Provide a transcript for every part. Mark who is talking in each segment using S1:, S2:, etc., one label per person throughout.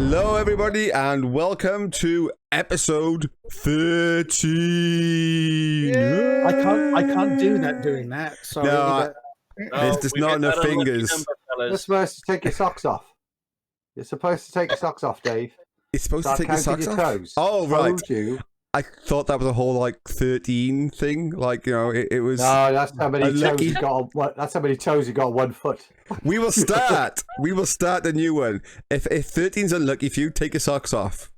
S1: Hello, everybody, and welcome to episode 13.
S2: I can't do that doing that. Sorry.
S1: No, there's just not enough fingers.
S3: You're supposed to take your socks off. You're supposed to take your socks off, Dave.
S1: You're supposed to take your socks off?
S3: Toes.
S1: Oh, right.
S3: Told you.
S1: I thought that was a whole, 13 thing. It was...
S3: No, that's how many toes you got. That's how many toes you got on 1 foot.
S1: We will start. We will start a new one. If 13's unlucky for you, take your socks off.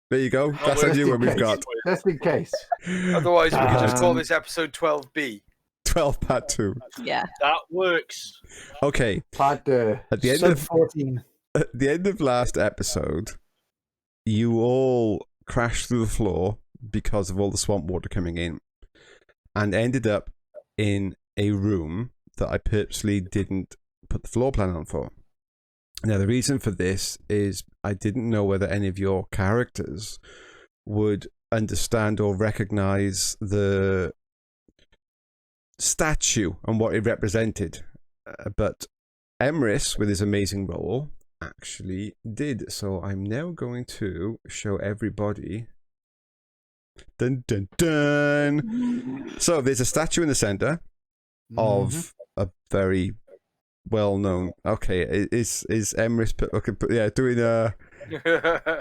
S1: There you go. That's a new one we've got.
S3: Just in case.
S4: Otherwise, we could just call this episode 12B.
S1: 12 part 2.
S5: Yeah.
S4: That works.
S1: Okay.
S3: Part
S1: at the end of
S2: 14.
S1: At the end of last episode, you all crashed through the floor because of all the swamp water coming in, and ended up in a room that I purposely didn't put the floor plan on for. Now, the reason for this is I didn't know whether any of your characters would understand or recognize the statue and what it represented. But Emrys, with his amazing roll, actually did. So I'm now going to show everybody. Dun dun dun. So there's a statue in the center of a very well-known. Okay, is Emrys doing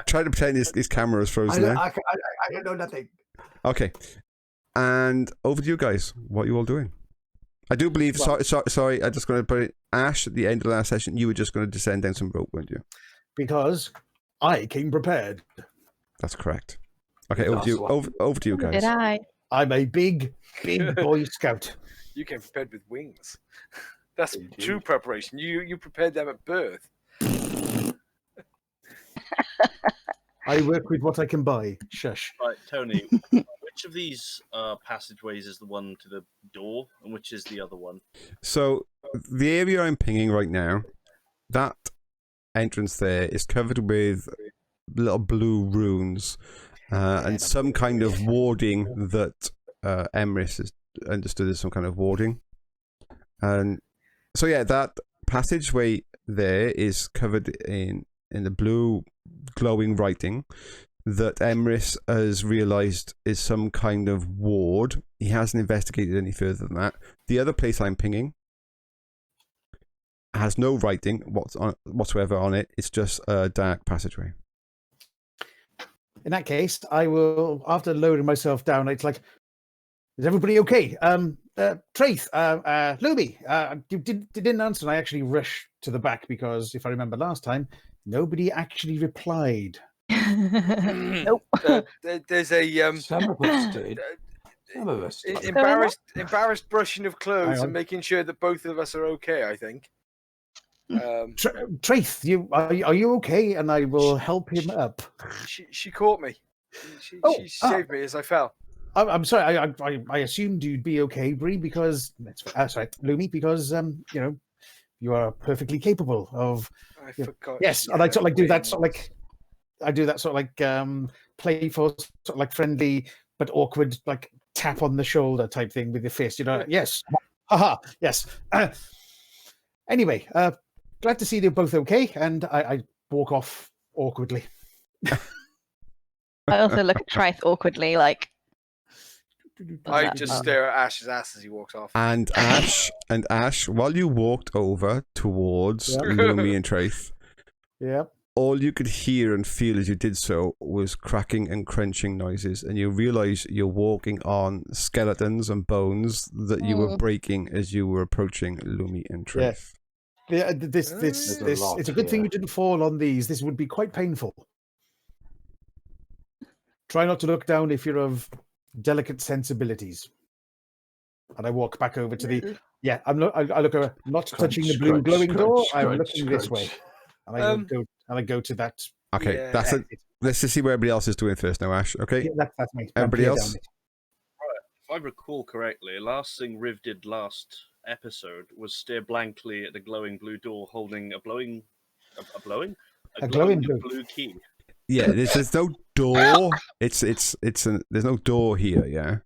S1: trying to pretend his camera is frozen there.
S3: I don't know nothing.
S1: Okay, and over to you guys. What are you all doing? I do believe. Sorry. I'm just going to put it. Ash, at the end of the last session, you were just going to descend down some rope, weren't you?
S2: Because I came prepared.
S1: That's correct. Okay, over to you guys.
S5: Did I?
S2: I'm a big Boy Scout.
S4: You came prepared with wings. That's true preparation. You prepared them at birth.
S2: I work with what I can buy. Shush.
S6: Right, Tony, which of these passageways is the one to the door, and which is the other one?
S1: So, the area I'm pinging right now, that entrance there is covered with little blue runes and some kind of warding that Emrys has understood as some kind of warding. And so, yeah, that passageway there is covered in the blue glowing writing that Emrys has realised is some kind of ward. He hasn't investigated any further than that. The other place I'm pinging has no writing whatsoever on it. It's just a dark passageway.
S2: In that case, I will, after lowering myself down, it's like, is everybody okay? Traeth, Lumi, you didn't answer, and I actually rushed to the back because, if I remember last time, nobody actually replied.
S5: Nope.
S4: There's a
S3: Some of us did. Some of us did.
S4: embarrassed brushing of clothes and making sure that both of us are okay, I think.
S2: Traeth, are you okay? And I will help him up.
S4: She caught me. She saved me as I fell.
S2: I'm sorry. I assumed you'd be okay, Bree, because sorry, Lumi, because you are perfectly capable of.
S4: I forgot.
S2: Yes, and I sort of do that sort of like. I do that sort of like playful, sort of like friendly but awkward, like tap on the shoulder type thing with your fist. Yes, haha, yes. Anyway, glad to see they're both okay, and I walk off awkwardly.
S5: I also look at Traeth awkwardly, like.
S4: I just stare at Ash's ass as he walks off.
S1: And Ash, while you walked over towards Lumi and Traeth, all you could hear and feel as you did so was cracking and crunching noises, and you realise you're walking on skeletons and bones that you were breaking as you were approaching Lumi and Traeth.
S2: Yeah, this it's a good thing you didn't fall on these. This would be quite painful. Try not to look down if you're of delicate sensibilities. And I walk back over to the I look over, not touching the blue glowing door. I'm looking this way, and I go to that.
S1: Okay, that's it. Let's just see what everybody else is doing first now, Ash. Okay,
S2: that's me.
S1: Everybody else.
S6: Right. If I recall correctly, last thing Rhiv did last episode was stare blankly at the glowing blue door, holding a glowing blue key.
S1: Yeah, there's no door. There's no door here. Yeah.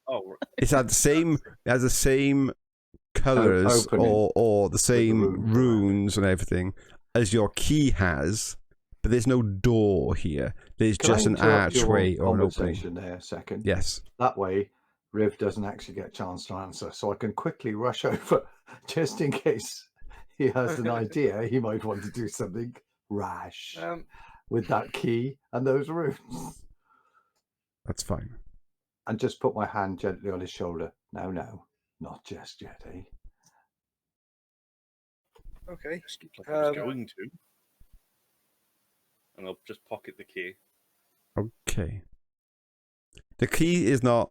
S6: Oh. Right.
S1: It's had the same colors or the same runes and everything as your key has, but there's no door here. There's
S3: Can
S1: just
S3: I
S1: an
S3: interrupt your
S1: archway or an opening.
S3: conversation there a second?
S1: Yes.
S3: That way, Rhiv doesn't actually get a chance to answer, so I can quickly rush over just in case he has an idea. He might want to do something rash with that key and those rooms.
S1: That's fine.
S3: And just put my hand gently on his shoulder. No, not just yet, eh?
S4: Okay.
S6: Just looked like I was going to. And I'll just pocket the key.
S1: Okay. The key is not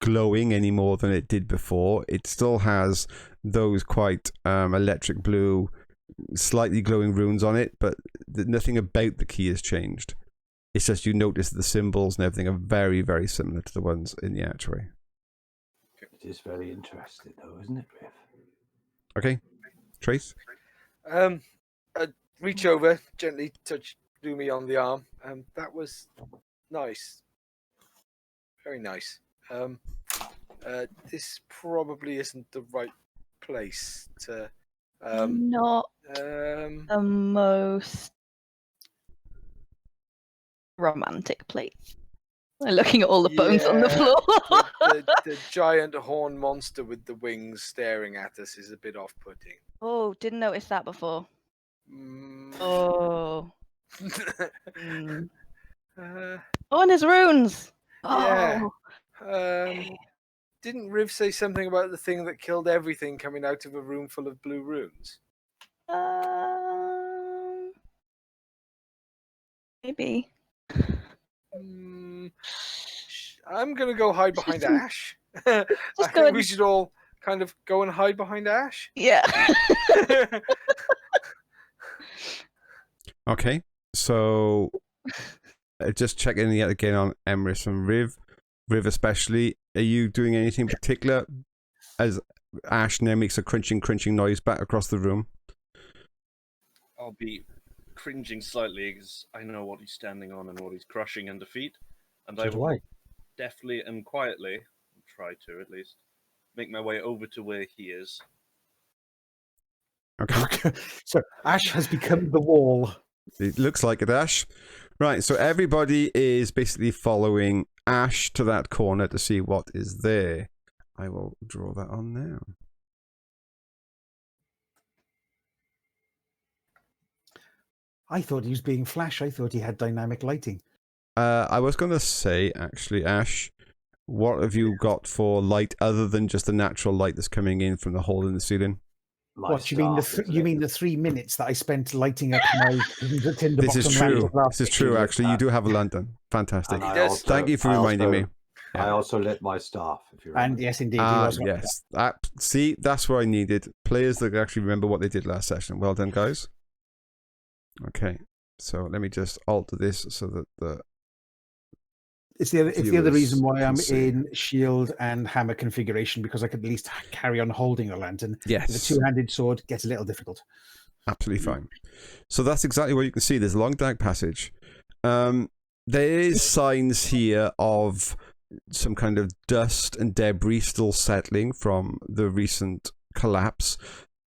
S1: glowing any more than it did before. It still has those quite electric blue, slightly glowing runes on it, but nothing about the key has changed. It's just you notice the symbols and everything are very, very similar to the ones in the archway.
S3: It is very interesting, though, isn't it, Rhiv?
S1: Okay. Traeth?
S4: I reach over, gently touch Lumi on the arm. That was nice. Very nice. This probably isn't the right place to...
S5: Not the most romantic place. I'm looking at all the bones on the floor.
S4: the giant horn monster with the wings staring at us is a bit off-putting.
S5: Oh, didn't notice that before.
S4: Mm.
S5: Oh. Oh, and his runes.
S4: Yeah.
S5: Oh.
S4: Didn't Rhiv say something about the thing that killed everything coming out of a room full of blue runes?
S5: Maybe.
S4: I'm going to go hide behind Ash. I think we should all kind of go and hide behind Ash.
S5: Yeah.
S1: Okay. So, just checking yet again on Emrys and Rhiv. Rhiv especially. Are you doing anything particular as Ash now makes a crunching noise back across the room?
S6: I'll be cringing slightly because I know what he's standing on and what he's crushing under feet. And I will deftly and quietly, try to at least, make my way over to where he is.
S1: Okay.
S2: So Ash has become the wall.
S1: It looks like it, Ash. Right, so everybody is basically following Ash to that corner to see what is there. I will draw that on now.
S2: I thought he was being Flash. I thought he had dynamic lighting.
S1: I was going to say, actually, Ash, what have you got for light other than just the natural light that's coming in from the hole in the ceiling?
S2: What you mean? You mean the 3 minutes that I spent lighting up my tinderbox?
S1: This is true. This is true. Actually, you do have a lantern. Fantastic. Thank you for reminding me.
S3: I also lit my staff. If you remember.
S2: And yes, indeed.
S1: Yes. See, that's what I needed. Players that actually remember what they did last session. Well done, guys. Okay. So let me just alter this so that the.
S2: It's the other reason why I'm in shield and hammer configuration, because I could at least carry on holding a lantern.
S1: Yes.
S2: The two-handed sword gets a little difficult.
S1: Absolutely fine. So that's exactly what you can see. There's a long dark passage. There is signs here of some kind of dust and debris still settling from the recent collapse.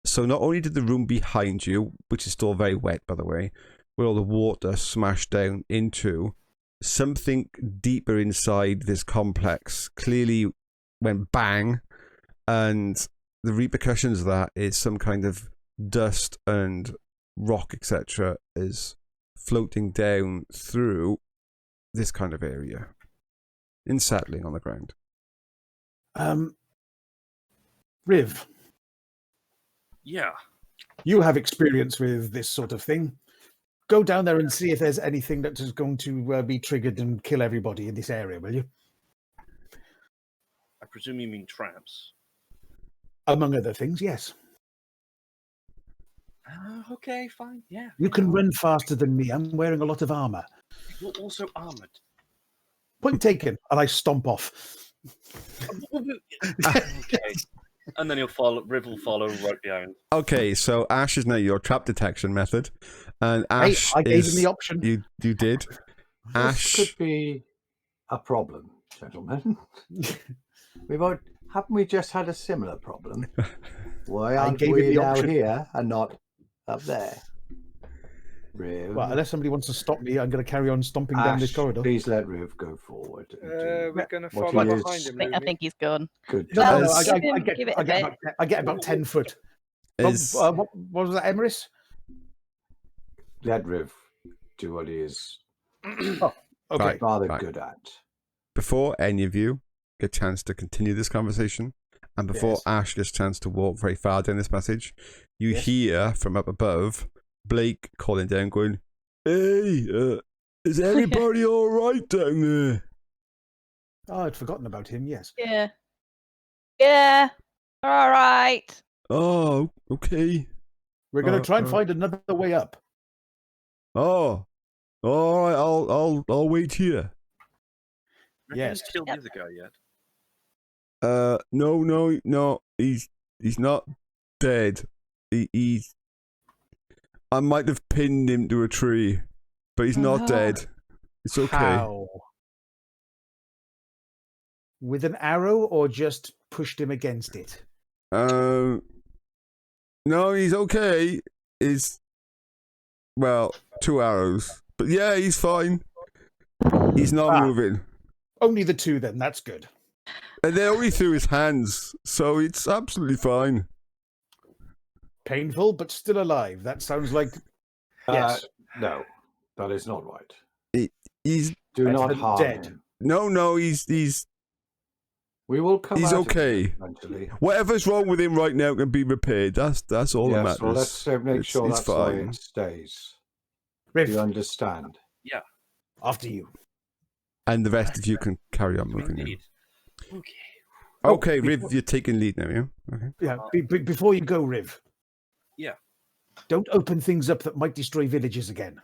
S1: So not only did the room behind you, which is still very wet, by the way, where all the water smashed down into, something deeper inside this complex clearly went bang, and the repercussions of that is some kind of dust and rock, etc., is floating down through this kind of area and settling on the ground.
S2: Rhiv.
S6: Yeah.
S2: You have experience with this sort of thing. Go down there and see if there's anything that is going to be triggered and kill everybody in this area, will you?
S6: I presume you mean traps.
S2: Among other things, yes.
S6: Okay, fine, yeah.
S2: You can run faster than me. I'm wearing a lot of armor.
S6: You're also armored.
S2: Point taken, and I stomp off.
S6: Okay. And then Rhiv will follow right behind.
S1: Okay, so Ash is now your trap detection method. And Ash
S2: I gave him the option.
S1: You did. Ash
S3: This could be a problem, gentlemen. Haven't we just had a similar problem? Why aren't we now here and not up there? Rhiv.
S2: Well, unless somebody wants to stop me, I'm going to carry on stomping down this
S3: Ash,
S2: corridor.
S3: please let Rhiv go forward. and do
S4: We're going to
S3: what
S4: follow
S3: he is.
S4: behind him,
S5: I
S4: Lumi.
S5: think he's gone.
S3: Good.
S2: No,
S3: job.
S2: no,
S1: As-
S5: Give it a bit.
S2: I get about 10 foot.
S1: Is
S2: What was that, Emrys?
S3: Let Rhiv do what he is
S2: Okay.
S1: Right.
S3: rather good at.
S1: before any of you get a chance to continue this conversation, and before
S2: Yes.
S1: Ash gets a chance to walk very far down this passage, you
S2: Yes.
S1: hear from up above Blake calling down, going, "Hey, is everybody all right down there?"
S2: Oh, I'd forgotten about him, yes.
S5: Yeah. Yeah. All right.
S1: Oh, okay.
S2: We're going to try and find another way up.
S1: Oh, all right. I'll wait here.
S2: Yes.
S6: Haven't killed the other guy yet.
S1: No. He's not dead. He's. I might have pinned him to a tree, but he's not dead. It's okay.
S2: How? With an arrow or just pushed him against it?
S1: No, he's okay. He's 2 arrows, but yeah, he's fine. He's not moving,
S2: Only the two then, that's good.
S1: and they're only through his hands, so it's absolutely fine.
S2: Painful, but still alive. That sounds like... Yes.
S3: No, that is not right.
S1: He's
S3: Do
S2: Better
S3: not
S2: than
S3: harm
S2: dead.
S3: him.
S1: no. He's
S3: We will come.
S1: He's
S3: out of
S1: okay.
S3: it eventually.
S1: whatever's wrong with him right now can be repaired. That's all that
S3: Yes.
S1: matters.
S3: Well, let's make
S1: It's-
S3: sure
S1: it's
S3: that's why
S1: fine.
S3: it stays.
S2: Riff,
S3: Do you understand?
S2: after you.
S1: And the rest of you can carry on moving. Now.
S6: Indeed. Okay.
S1: Okay,
S2: before-
S1: Riv, you're taking lead now, yeah? Okay.
S2: Yeah, before you go, Riv.
S6: Yeah.
S2: Don't open things up that might destroy villages again.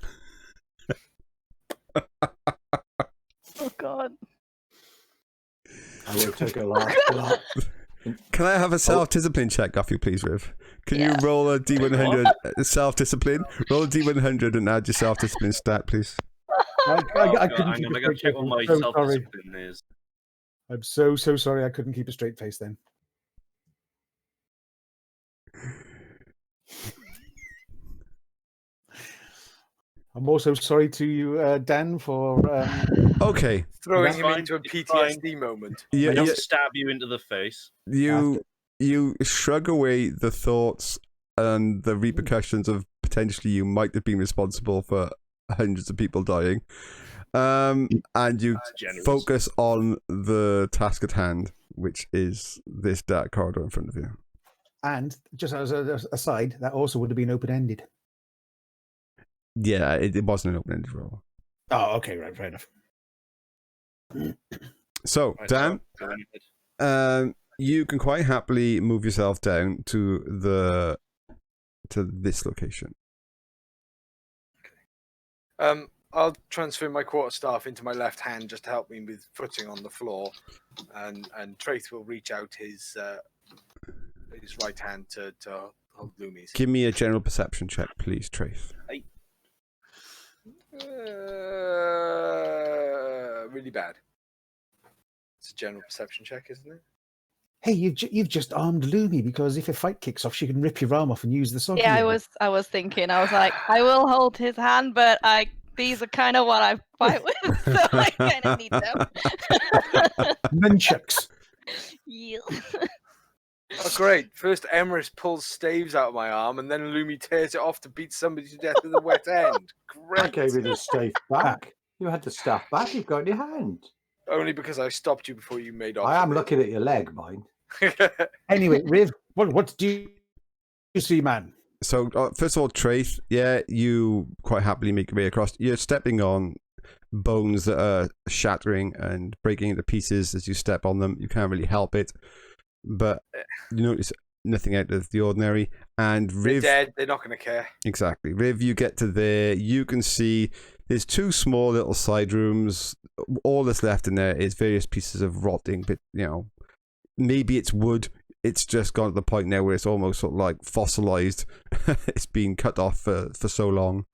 S5: Oh God.
S3: I will take a last glance.
S1: Can I have a self-discipline check off you, please, Riv? Can
S5: Yeah.
S1: you roll a D100 self-discipline? Roll a D100 and add your self-discipline stat, please.
S2: I
S6: God,
S2: couldn't
S6: I'm
S2: keep
S6: gonna
S2: a
S6: go
S2: straight
S6: check
S2: face.
S6: what my
S2: I'm so sorry.
S6: self-discipline is.
S2: I'm so sorry I couldn't keep a straight face then. I'm also sorry to you, Dan, for...
S1: Okay.
S4: Throwing
S2: That's
S4: him
S6: fine,
S4: into a
S6: it's
S4: PTSD moment.
S1: You,
S6: I don't
S1: you,
S6: stab you into the face.
S1: you shrug away the thoughts and the repercussions of potentially you might have been responsible for hundreds of people dying. And you
S6: That's generous.
S1: focus on the task at hand, which is this dark corridor in front of you.
S2: And just as an aside, that also would have been open-ended.
S1: Yeah, it wasn't an open-ended roll.
S2: Oh, okay, right, fair enough.
S1: So,
S6: Right,
S1: Dan,
S6: so go ahead.
S1: you can quite happily move yourself down to this location.
S4: I'll transfer my quarterstaff into my left hand just to help me with footing on the floor, and Traeth will reach out his right hand to hold Lumi's.
S1: Give me a general perception check, please, Traeth.
S4: Really bad. It's a general perception check, isn't it?
S2: Hey, you've just armed Lumi because if a fight kicks off, she can rip your arm off and use the sword.
S5: Yeah, I was thinking. I was like, I will hold his hand, but these are kind of what I fight with, so I kind of need them.
S2: Nunchucks.
S5: Yeah.
S4: Oh, great. First, Emrys pulls staves out of my arm, and then Lumi tears it off to beat somebody to death with a wet end.
S3: I
S4: Great.
S3: gave you the staff back. You had the staff back. You've got in your hand.
S4: Only because I stopped you before you made off.
S3: I am
S4: with
S3: looking at your leg, mine.
S4: it.
S2: Anyway, Riv, what do you see, man?
S1: So, first of all, Traeth, yeah, you quite happily make your way across. You're stepping on bones that are shattering and breaking into pieces as you step on them. You can't really help it, but you notice nothing out of the ordinary. And
S4: They're
S1: Riv,
S4: dead. They're not going to care.
S1: exactly. Riv, you get to there. You can see there's two small little side rooms. All that's left in there is various pieces of rotting, but maybe it's wood. It's just gone to the point now where it's almost sort of like fossilized. It's been cut off for so long.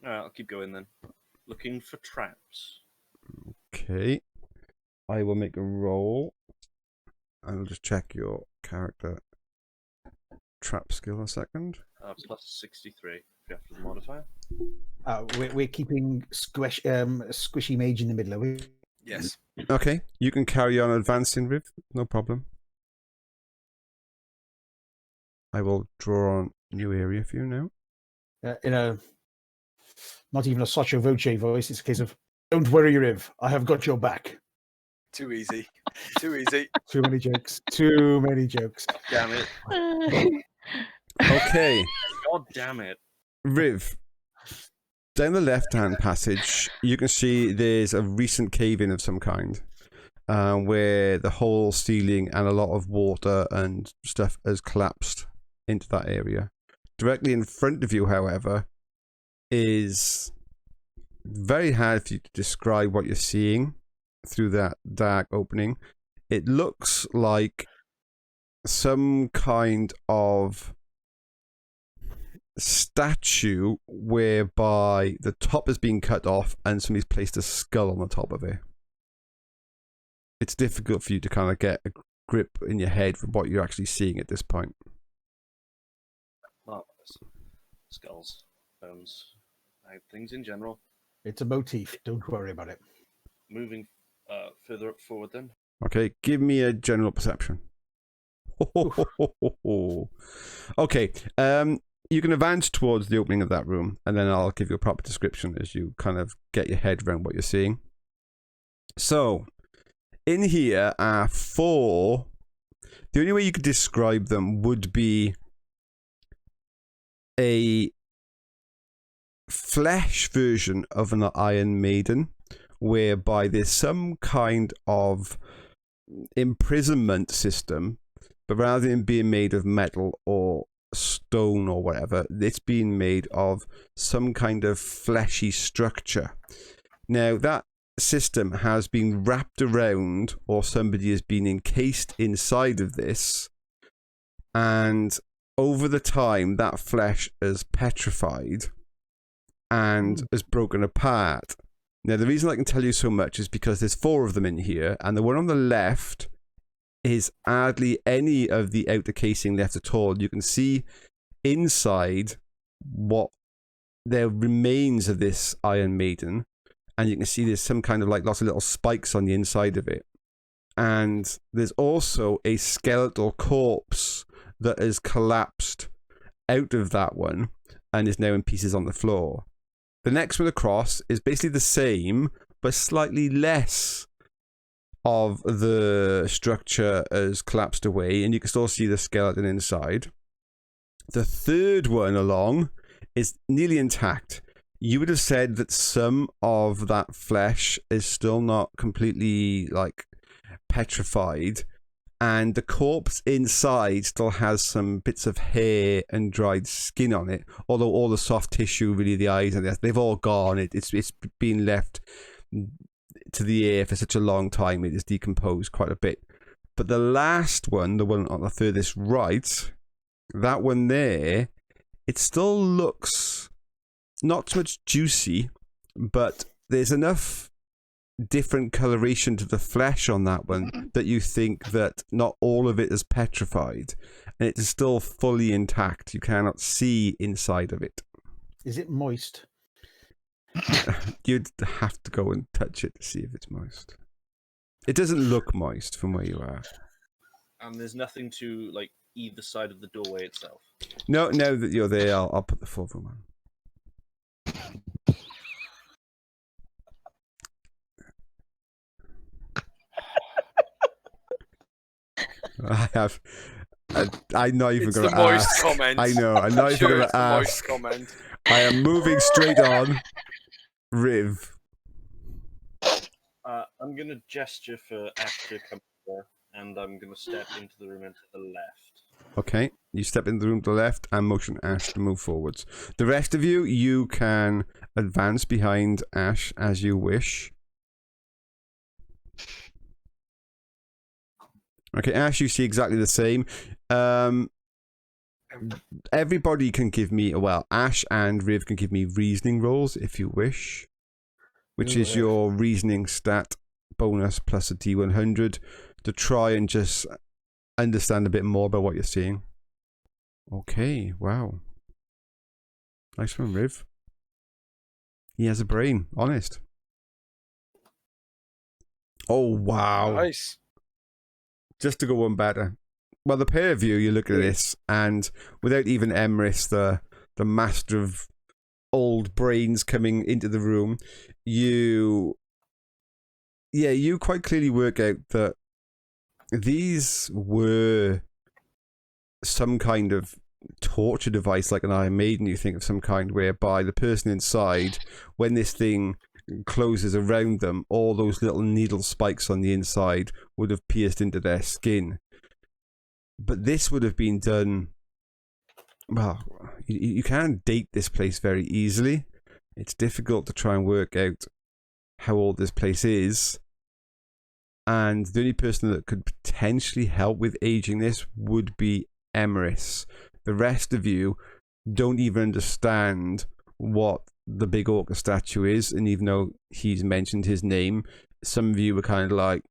S6: All right, I'll keep going then. Looking for traps.
S1: Okay. I will make a roll. I will just check your character trap skill a second.
S6: Plus 63. after the modifier.
S2: We're keeping Squishy Mage in the middle, are we?
S4: Yes.
S1: Okay, you can carry on advancing, Rhiv. No problem. I will draw on new area for you now.
S2: In a not even a Sotto Voce voice, it's a case of, don't worry, Rhiv, I have got your back.
S4: Too easy. Too easy.
S2: Too many jokes. Too many jokes.
S6: Damn it.
S1: Okay,
S6: God damn it.
S1: Rhiv. Down the left-hand passage, you can see there's a recent cave-in of some kind, where the whole ceiling and a lot of water and stuff has collapsed into that area. Directly in front of you, however, is very hard for you to describe what you're seeing through that dark opening. It looks like some kind of statue whereby the top has been cut off and somebody's placed a skull on the top of it. It's difficult for you to kind of get a grip in your head for what you're actually seeing at this point.
S6: Marvelous. Skulls, bones, things in general.
S2: It's a motif. Don't worry about it.
S6: Moving further up forward then.
S1: Okay, give me a general perception. Okay, you can advance towards the opening of that room, and then I'll give you a proper description as you kind of get your head around what you're seeing. So, in here are 4. The only way you could describe them would be a flesh version of an Iron Maiden, whereby there's some kind of imprisonment system, but rather than being made of metal or stone or whatever, it's being made of some kind of fleshy structure. Now, that system has been wrapped around, or somebody has been encased inside of this, and over the time, that flesh is petrified and is broken apart. Now, the reason I can tell you so much is because there's 4 of them in here, and the one on the left is hardly any of the outer casing left at all. You can see inside what there remains of this Iron Maiden, and you can see there's some kind of like lots of little spikes on the inside of it. And there's also a skeletal corpse that has collapsed out of that one and is now in pieces on the floor. The next one across is basically the same, but slightly less of the structure has collapsed away, and you can still see the skeleton inside. The third one along is nearly intact. You would have said that some of that flesh is still not completely like petrified, and the corpse inside still has some bits of hair and dried skin on it, although all the soft tissue, really the eyes and they've all gone. It's been left to the air for such a long time, it is decomposed quite a bit. But the last one, the one on the furthest right, that one there, it still looks not so much juicy, but there's enough different coloration to the flesh on that one that you think that not all of it is petrified, and it is still fully intact. You cannot see inside of it.
S2: Is it moist?
S1: You'd have to go and touch it to see if it's moist. It doesn't look moist from where you are.
S6: And there's nothing to like either side of the doorway itself.
S1: No, now that you're there, I'll put the 4th one on. I'm not even going to ask.
S4: Comment.
S1: I know. I'm not even going to ask.
S4: Moist comment.
S1: I am moving straight on. Rhiv.
S6: I'm going to gesture for Ash to come over, and I'm going to step into the room and to the left.
S1: Okay, you step into the room to the left and motion Ash to move forwards. The rest of you, you can advance behind Ash as you wish. Okay, Ash, you see exactly the same. Everybody can give me, well, Ash and Rhiv can give me reasoning rolls if you wish, which is your reasoning stat bonus plus a D100 to try and just understand a bit more about what you're seeing. Okay, wow. Nice one, Rhiv. He has a brain. Honest. Oh, wow.
S4: Nice.
S1: Just to go one better. Well, the pair of you look at this, and without even Emrys, the master of old brains, coming into the room, you quite clearly work out that these were some kind of torture device, like an Iron Maiden, you think of some kind, whereby the person inside, when this thing closes around them, all those little needle spikes on the inside would have pierced into their skin. But this would have been done, well, you can't date this place very easily. It's difficult to try and work out how old this place is. And the only person that could potentially help with aging this would be Emrys. The rest of you don't even understand what the big Orcus statue is, and even though he's mentioned his name, some of you were kind of like,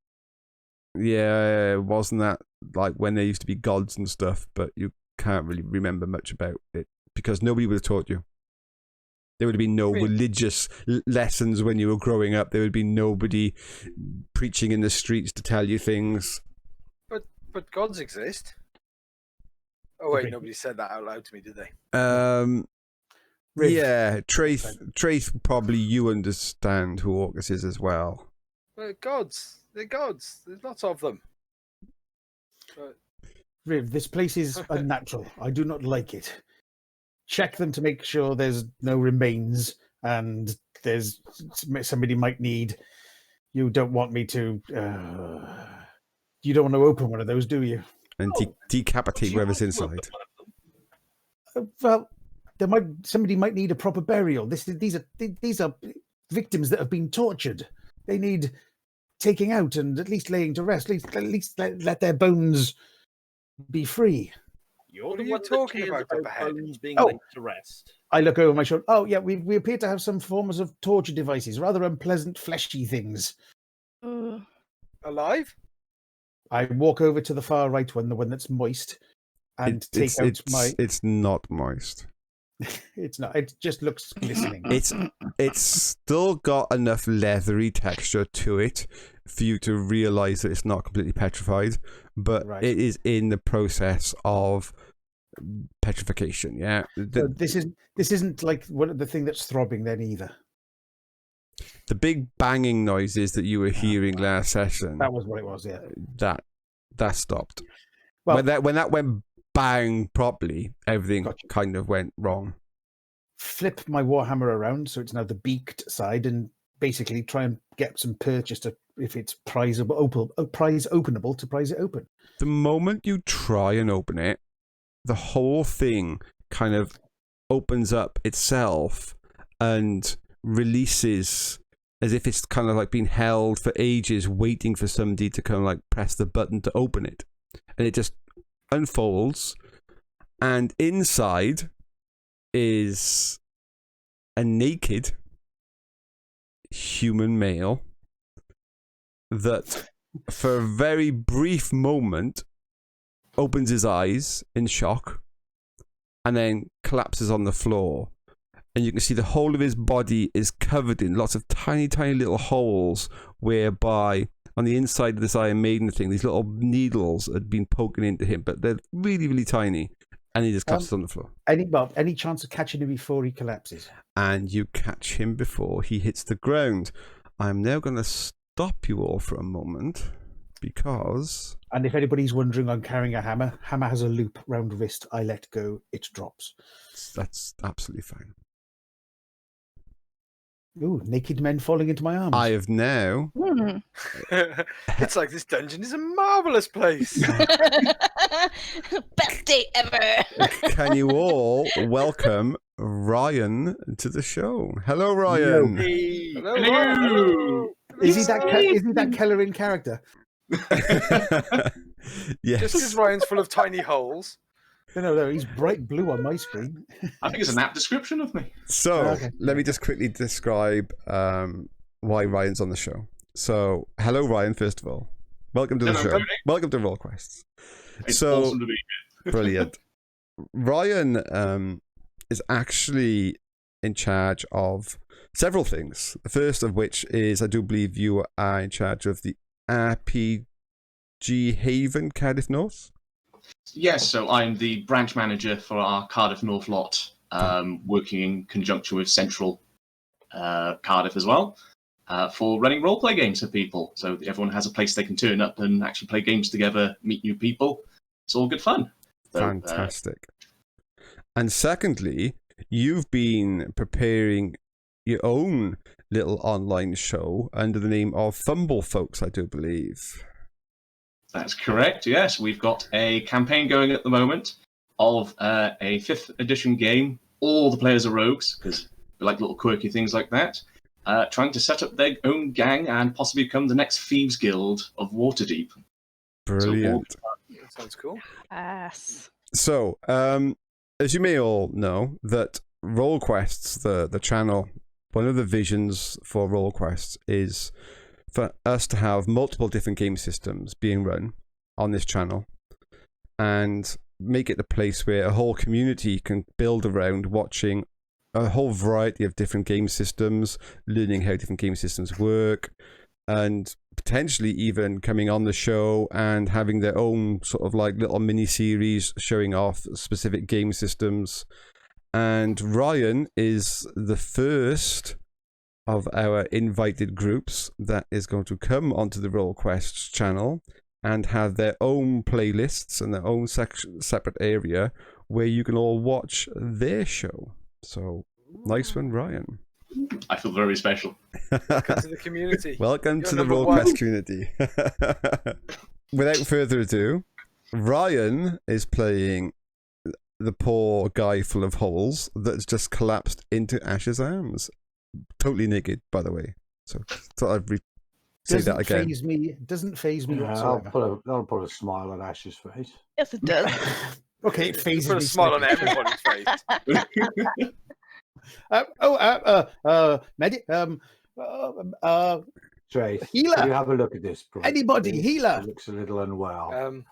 S1: yeah, wasn't that like when there used to be gods and stuff? But you can't really remember much about it because nobody would have taught you. There would have been no religious lessons when you were growing up. There would be nobody preaching in the streets to tell you things.
S4: But gods exist. Oh wait, nobody said that out loud to me, did they?
S2: Rhiv.
S1: Yeah, Traeth, probably you understand who Orcus is as well.
S4: Gods. They're gods. There's lots of them.
S2: Rhiv, this place is unnatural. I do not like it. Check them to make sure there's no remains, and there's somebody might need. You don't want me to. You don't want to open one of those, do you?
S1: And decapitate whoever's inside.
S2: Well, somebody might need a proper burial. These are victims that have been tortured. They need taking out and at least laying to rest. At least let their bones be free.
S6: You're
S4: What
S6: the
S4: are you
S6: one
S4: talking
S6: that
S4: about,
S6: cares
S4: Overhead?
S6: bones being
S2: Oh.
S6: laid to rest.
S2: I look over my shoulder. Oh, yeah, we appear to have some forms of torture devices, rather unpleasant, fleshy things.
S5: Ooh.
S4: Alive?
S2: I walk over to the far right one, the one that's moist, and take out my.
S1: It's not moist.
S2: It's not. It just looks glistening.
S1: It's still got enough leathery texture to it for you to realize that it's not completely petrified, but
S2: Right.
S1: it is in the process of petrification. Yeah,
S2: So this isn't like the thing that's throbbing then either.
S1: the big banging noises that you were hearing last session,
S2: That was what it was. Yeah.
S1: that stopped.
S2: Well,
S1: when that went bang properly, everything
S2: Gotcha.
S1: kind of went wrong.
S2: flip my warhammer around so it's now the beaked side, and basically try and get some purchase to, if it's prize openable, to prize it open.
S1: The moment you try and open it, the whole thing kind of opens up itself and releases as if it's kind of like been held for ages, waiting for somebody to kind of like press the button to open it. And it just unfolds, and inside is a naked human male that, for a very brief moment, opens his eyes in shock and then collapses on the floor. And you can see the whole of his body is covered in lots of tiny, tiny little holes, whereby on the inside of this Iron Maiden thing, these little needles had been poking into him, but they're really, really tiny. And he just collapses on the floor.
S2: Any chance of catching him before he collapses?
S1: And you catch him before he hits the ground. I'm now going to stop you all for a moment, because...
S2: And if anybody's wondering, I'm carrying a hammer. Hammer has a loop round wrist. I let go, it drops.
S1: That's absolutely fine.
S2: Ooh, naked men falling into my arms.
S1: I have now...
S5: Hmm.
S4: It's like this dungeon is a marvelous place.
S5: Best day ever.
S1: Can you all welcome Ryan to the show? Hello, Ryan.
S6: Hey.
S4: Hello.
S7: Hello.
S2: Is he that Keller in character?
S1: Yes.
S4: Just because Ryan's full of tiny holes.
S2: No, he's bright blue on my screen.
S7: I think it's an apt description of me.
S1: So,
S2: Okay.
S1: let me just quickly describe why Ryan's on the show. So, hello, Ryan, first of all. Welcome to the
S7: Hello,
S1: show.
S7: Tony.
S1: Welcome to RollQuests.
S7: It's
S1: So-
S7: awesome to be here.
S1: Brilliant. Ryan is actually in charge of several things. The first of which is, I do believe you are in charge of the RPG Haven, Cardiff North.
S7: Yes, so I'm the branch manager for our Cardiff North lot, working in conjunction with Central Cardiff as well, for running roleplay games for people. So everyone has a place they can turn up and actually play games together, meet new people. It's all good fun. So,
S1: Fantastic. And secondly, you've been preparing your own little online show under the name of Fumble Folks, I do believe.
S7: That's correct, yes. We've got a campaign going at the moment of a 5th edition game. All the players are rogues, because we like little quirky things like that. Trying to set up their own gang and possibly become the next Thieves Guild of Waterdeep.
S1: Brilliant.
S4: That sounds cool.
S5: Yes.
S1: So, as you may all know, that RollQuests, the channel, one of the visions for RollQuests is for us to have multiple different game systems being run on this channel and make it a place where a whole community can build around watching a whole variety of different game systems, learning how different game systems work, and potentially even coming on the show and having their own sort of like little mini series showing off specific game systems. And Ryan is the first of our invited groups that is going to come onto the RollQuests channel and have their own playlists and their own separate area where you can all watch their show. So, nice one, Ryan.
S7: I feel very special.
S4: Welcome to the community.
S1: Welcome
S4: You're
S1: to the
S4: number
S1: RollQuest
S4: one.
S1: community. Without further ado, Ryan is playing the poor guy full of holes that's just collapsed into Ash's arms. Totally naked, by the way. So thought I'd say that again.
S2: Doesn't phase me
S3: Yeah,
S2: whatsoever.
S3: I'll put a smile on Ash's face.
S5: Yes, it does.
S2: Okay, it phases
S4: Put a
S2: me
S4: smile on
S2: slightly.
S4: everybody's face.
S3: Traeth,
S2: Healer.
S3: can you have a look at this? Bro?
S2: Anybody, healer.
S3: He looks a little unwell.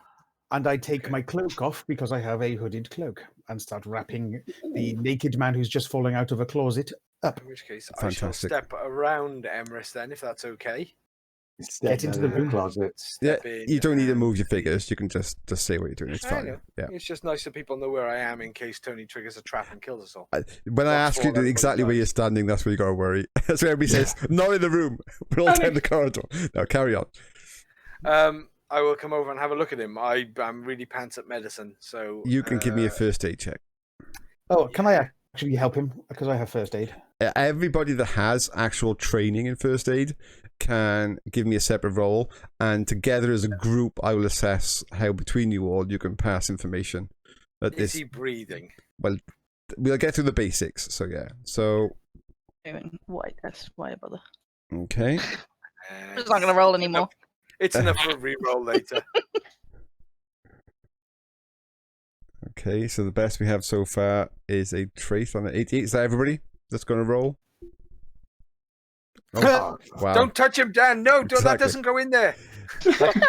S2: And I take my cloak off because I have a hooded cloak and start wrapping the naked man who's just falling out of a closet up.
S4: In which case, I shall
S1: Fantastic.
S4: step around Emrys then, if that's okay.
S3: Step
S2: get into
S3: down
S2: the
S3: in
S2: room.
S3: closet.
S1: Yeah,
S4: Step in
S1: you don't need to
S4: and-
S1: move your figures. You can just say what you're doing. It's
S4: I
S1: fine.
S4: know.
S1: Yeah.
S4: It's just nice that people know where I am in case Tony triggers a trap and kills us all.
S1: When I
S4: That's
S1: ask you
S4: all everybody
S1: exactly where
S4: does.
S1: you're standing, that's where you got to worry. That's where everybody says, not in the room. We're all down the corridor. No, carry on.
S4: I will come over and have a look at him. I'm really pants at medicine, so
S1: You can give me a first aid check.
S2: Oh, can I actually help him? Because I have first aid.
S1: Everybody that has actual training in first aid can give me a separate roll, and together as a group, I will assess how between you all you can pass information. At
S4: Is
S1: this,
S4: he breathing?
S1: well, we'll get through the basics. So yeah. So
S5: Why bother?
S1: okay.
S5: I'm just not going to roll anymore.
S4: It's enough for a reroll later.
S1: Okay. So the best we have so far is a Traeth on the 88. Is that everybody that's going to roll? Oh, wow.
S4: Don't touch him, Dan. No, that
S1: Exactly.
S4: doesn't go in there.
S1: Okay.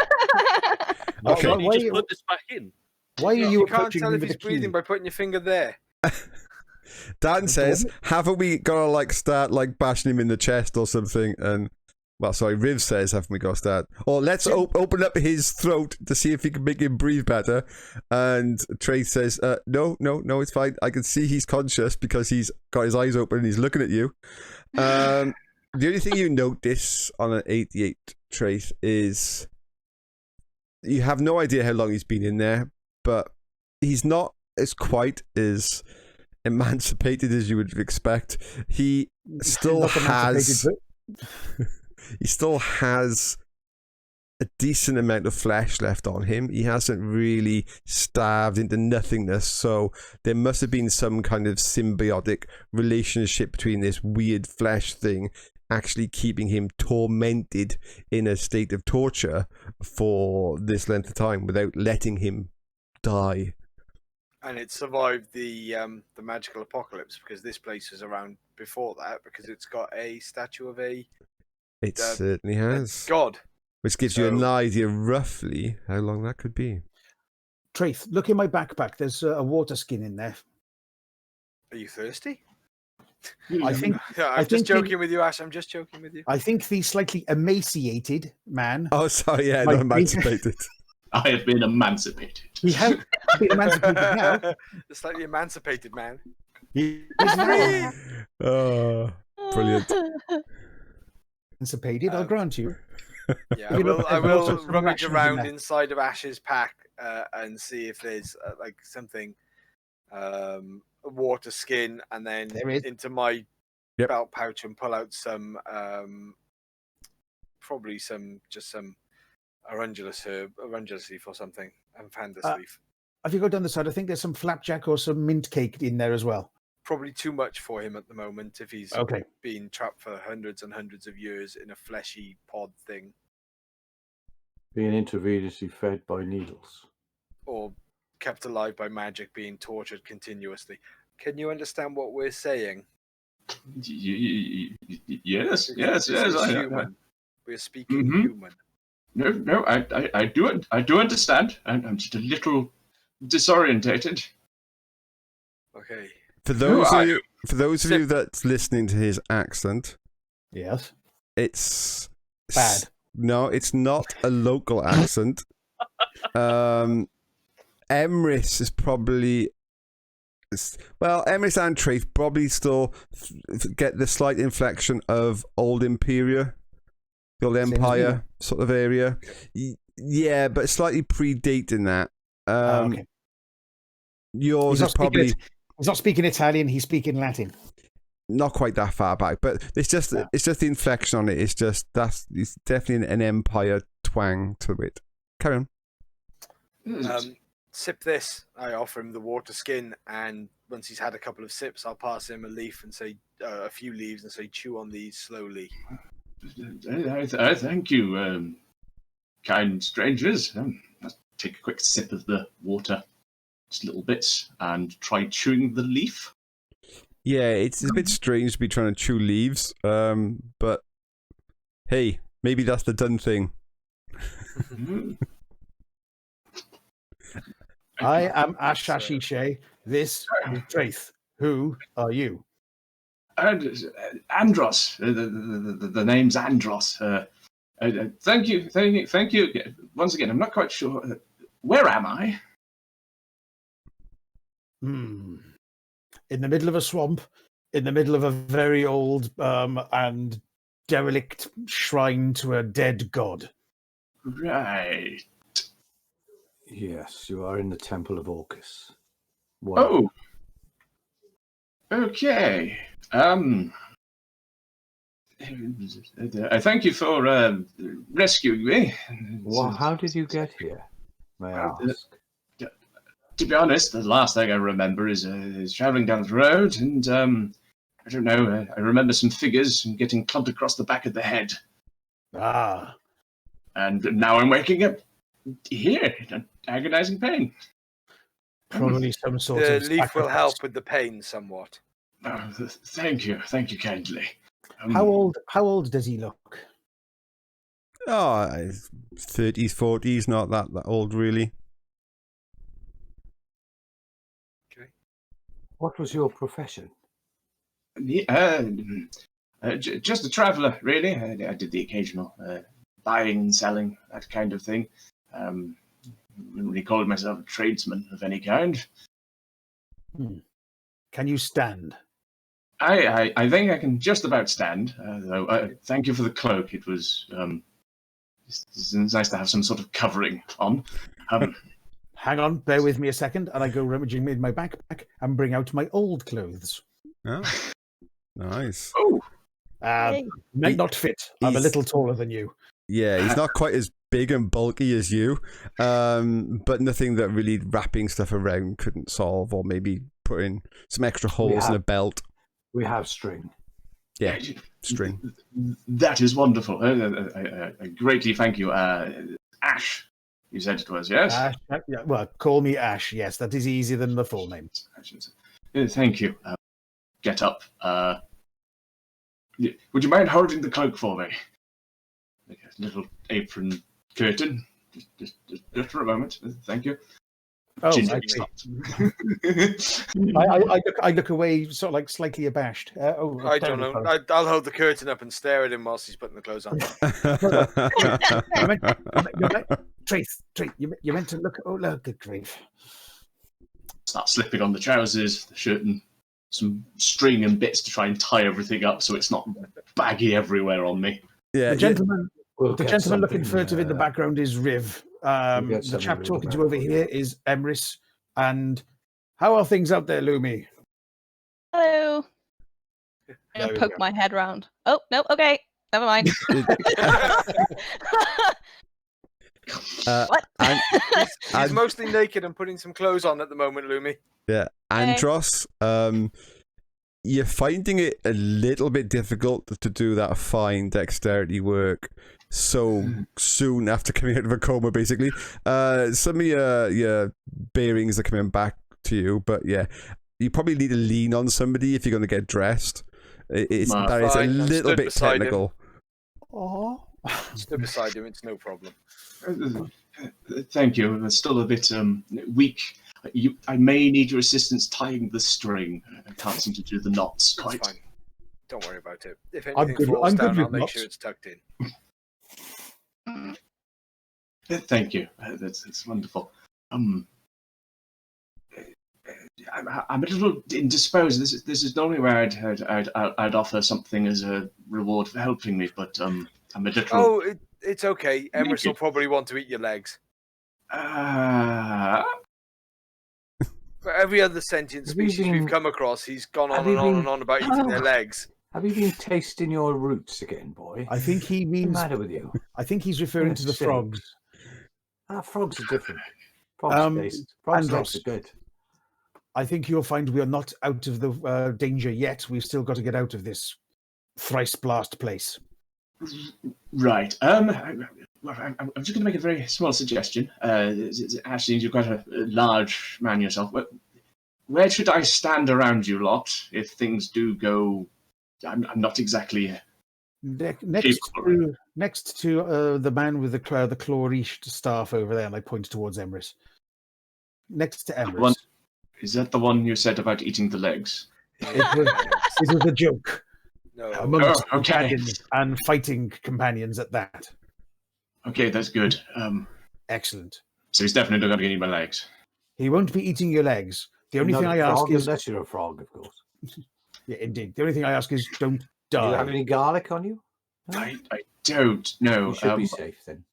S6: Why don't you
S2: Why-
S6: just put this back in?
S2: Why are you
S4: You can't
S2: approaching
S4: tell
S2: me
S4: if
S2: with
S4: he's
S2: a key?
S4: breathing by putting your finger there.
S1: Dan says, haven't we got to like start like bashing him in the chest or something? And well, sorry, Rhiv says, haven't we got to start? Or let's open up his throat to see if we can make him breathe better. And Traeth says, no, it's fine. I can see he's conscious because he's got his eyes open and he's looking at you. The only thing you notice on an 88 Traeth is you have no idea how long he's been in there, but he's not as quite as emancipated as you would expect. He still
S2: Not
S1: has
S2: emancipated,
S1: he still has a decent amount of flesh left on him. He hasn't really starved into nothingness, so there must have been some kind of symbiotic relationship between this weird flesh thing actually keeping him tormented in a state of torture for this length of time without letting him die.
S4: And it survived the magical apocalypse because this place was around before that because it's got a statue of a
S1: It certainly has.
S4: god.
S1: Which gives you an
S4: So-
S1: idea roughly how long that could be.
S2: Traeth, look in my backpack. There's a water skin in there.
S4: Are you thirsty?
S2: I think
S4: I'm just joking with you, Ash. I'm just joking with you.
S2: I think the slightly emaciated man.
S1: Oh, sorry, yeah,
S2: Might
S1: not
S2: be.
S1: emancipated.
S7: I have been emancipated.
S2: He has been emancipated now.
S4: The slightly emancipated man.
S2: He is now
S1: Oh, brilliant.
S2: emancipated. I'll grant you.
S4: Yeah,
S2: You look
S4: I
S2: at also
S4: will
S2: some
S4: rummage
S2: rations in
S4: around
S2: there.
S4: inside of Ash's pack and see if there's like something, a water skin, and then
S2: There is.
S4: into my
S1: Yep.
S4: belt pouch and pull out some, probably some arundulus leaf or something, and pandus leaf.
S2: If you go down the side, I think there's some flapjack or some mint cake in there as well.
S4: Probably too much for him at the moment if he's
S2: Okay.
S4: been trapped for hundreds and hundreds of years in a fleshy pod thing,
S3: Being intravenously fed by needles.
S4: or kept alive by magic, being tortured continuously. Can you understand what we're saying?
S7: Yes.
S4: This is human. We're speaking
S7: Mhm.
S4: human.
S7: No, I do understand. I'm just a little disorientated.
S4: Okay.
S1: For those
S7: No,
S1: of you, that's listening to his accent,
S2: Yes.
S1: it's
S2: Bad.
S1: No, it's not a local accent. Emrys is probably. Well, Emrys and Traeth probably still get the slight inflection of Old Imperia, the Old
S2: Same as me,
S1: Empire sort of area. Yeah, but slightly predating that.
S2: Okay.
S1: Yours is probably
S2: He's not speaking Italian. He's speaking Latin.
S1: not quite that far back, but it's just the inflection on it. It's definitely an Empire twang to it. Carry on.
S4: Sip this. I offer him the water skin, and once he's had a couple of sips, I'll pass him a leaf and say a few leaves and say, chew on these slowly.
S7: I thank you, kind strangers. I'll take a quick sip of the water, just little bits, and try chewing the leaf.
S1: Yeah, it's a bit strange to be trying to chew leaves, but hey, maybe that's the done thing.
S2: I am Ashishe. This is Traeth. Who are you?
S7: Andros. The name's Andros. Thank you. Once again, I'm not quite sure. Where am I?
S2: In the middle of a swamp, in the middle of a very old and derelict shrine to a dead god.
S7: Right.
S3: Yes, you are in the Temple of Orcus.
S7: Oh. Okay. Thank you for rescuing me.
S3: Well, how did you get here, may I ask?
S7: To be honest, the last thing I remember is traveling down the road, and I don't know. I remember some figures and getting clubbed across the back of the head.
S2: Ah.
S7: And now I'm waking up here in agonizing pain.
S2: Probably some sort
S4: The
S2: of
S4: leaf will
S2: sacrifice.
S4: help with the pain somewhat.
S7: Thank you kindly.
S2: How old does he look?
S1: Oh, 30s, 40s, not that old, really.
S4: Okay.
S3: What was your profession?
S7: Just a traveller, really. I did the occasional buying and selling, that kind of thing. Wouldn't really call myself a tradesman of any kind.
S2: Can you stand?
S7: I think I can just about stand. Though, thank you for the cloak. It was it's nice to have some sort of covering on.
S2: Hang on, bear with me a second, and I go rummaging in my backpack and bring out my old clothes.
S1: Oh, nice.
S7: Oh,
S2: Might not fit. I'm a little taller than you.
S1: Yeah, he's not quite as big and bulky as you, but nothing that really wrapping stuff around couldn't solve, or maybe putting some extra holes in a belt.
S3: We have string.
S1: Yeah, string.
S7: That is wonderful. I greatly thank you. Ash, you said it was, yes?
S2: Ash, yeah, well, call me Ash. Yes, that is easier than the full name.
S7: Thank you. Get up. Would you mind holding the cloak for me? Like a little apron curtain. Just for a moment. Thank you.
S2: Oh,
S7: gingerly
S2: I,
S7: stops.
S2: I look away, sort of like slightly abashed.
S4: I don't know. I'll hold the curtain up and stare at him whilst he's putting the clothes on.
S2: Traeth, you meant to look. Oh, look, good grief.
S7: Start slipping on the trousers, the shirt, and some string and bits to try and tie everything up so it's not baggy everywhere on me.
S1: Yeah,
S2: The gentleman,
S3: We'll
S2: the
S3: get
S2: gentleman looking
S3: something,
S2: furtive in the background is Rhiv.
S3: get
S2: The
S3: something
S2: chap
S3: in
S2: talking
S3: the
S2: to you over
S3: background.
S2: here is Emrys. And how are things out there, Lumi?
S5: Hello. I'm
S2: There
S5: gonna
S2: we
S5: poke
S2: go.
S5: my head round. Oh no, okay, never mind. What?
S4: He's mostly naked and putting some clothes on at the moment, Lumi.
S1: Yeah, Andros, you're finding it a little bit difficult to do that fine dexterity work so soon after coming out of a coma, basically. Some of your bearings are coming back to you, but yeah, you probably need to lean on somebody if you're going to get dressed. It's
S7: Nah.
S1: that is a
S4: Fine, I'm
S1: little
S4: stood
S1: bit
S4: beside him.
S1: technical.
S2: Oh,
S4: Stood beside him, it's no problem.
S7: Thank you. It's still a bit weak. I may need your assistance tying the string. I can't seem to do the knots
S4: It's
S7: quite.
S4: fine. Don't worry about it. If
S2: I'm
S4: anything
S2: good-
S4: falls
S2: I'm good
S4: down,
S2: with
S4: I'll make
S2: knots.
S4: sure it's tucked in.
S7: Thank you. That's wonderful. I'm a little indisposed. This is normally where I'd offer something as a reward for helping me, but I'm a little.
S4: Oh, it's okay. Emrys will probably want to eat your legs. For every other sentient
S3: Have you
S4: species we've
S3: been-
S4: come across, he's gone on
S3: have you
S4: and on
S3: been-
S4: and on about eating their legs.
S3: Have you been tasting your roots again, boy?
S2: I think he
S3: What's the
S2: means.
S3: matter with you?
S2: I think he's referring to the
S3: Silly.
S2: frogs.
S3: Frogs are different. Frogs taste. Frogs
S2: Andros.
S3: taste are good.
S2: I think you'll find we are not out of the danger yet. We've still got to get out of this thrice blast place.
S7: Right. I'm just going to make a very small suggestion. Actually, you're quite a large man yourself. Where should I stand around you lot if things do go? I'm not exactly.
S2: Next to the man with the claw-reached staff over there, and I point towards Emrys. Next to Emrys.
S7: Is that the one you said about eating the legs?
S2: It was a joke.
S4: No.
S2: Amongst
S7: Oh, okay.
S2: companions and fighting companions at that.
S7: Okay, that's good.
S2: Excellent.
S7: So he's definitely not going to get any of my legs.
S2: He won't be eating your legs. The only
S3: Not
S2: thing
S3: a
S2: I ask
S3: frog,
S2: is,
S3: unless you're a frog, of course.
S2: yeah, indeed. The only thing I ask is, don't
S3: Do you have
S2: die.
S3: any garlic on you? No?
S7: I don't know.
S3: You should be safe then.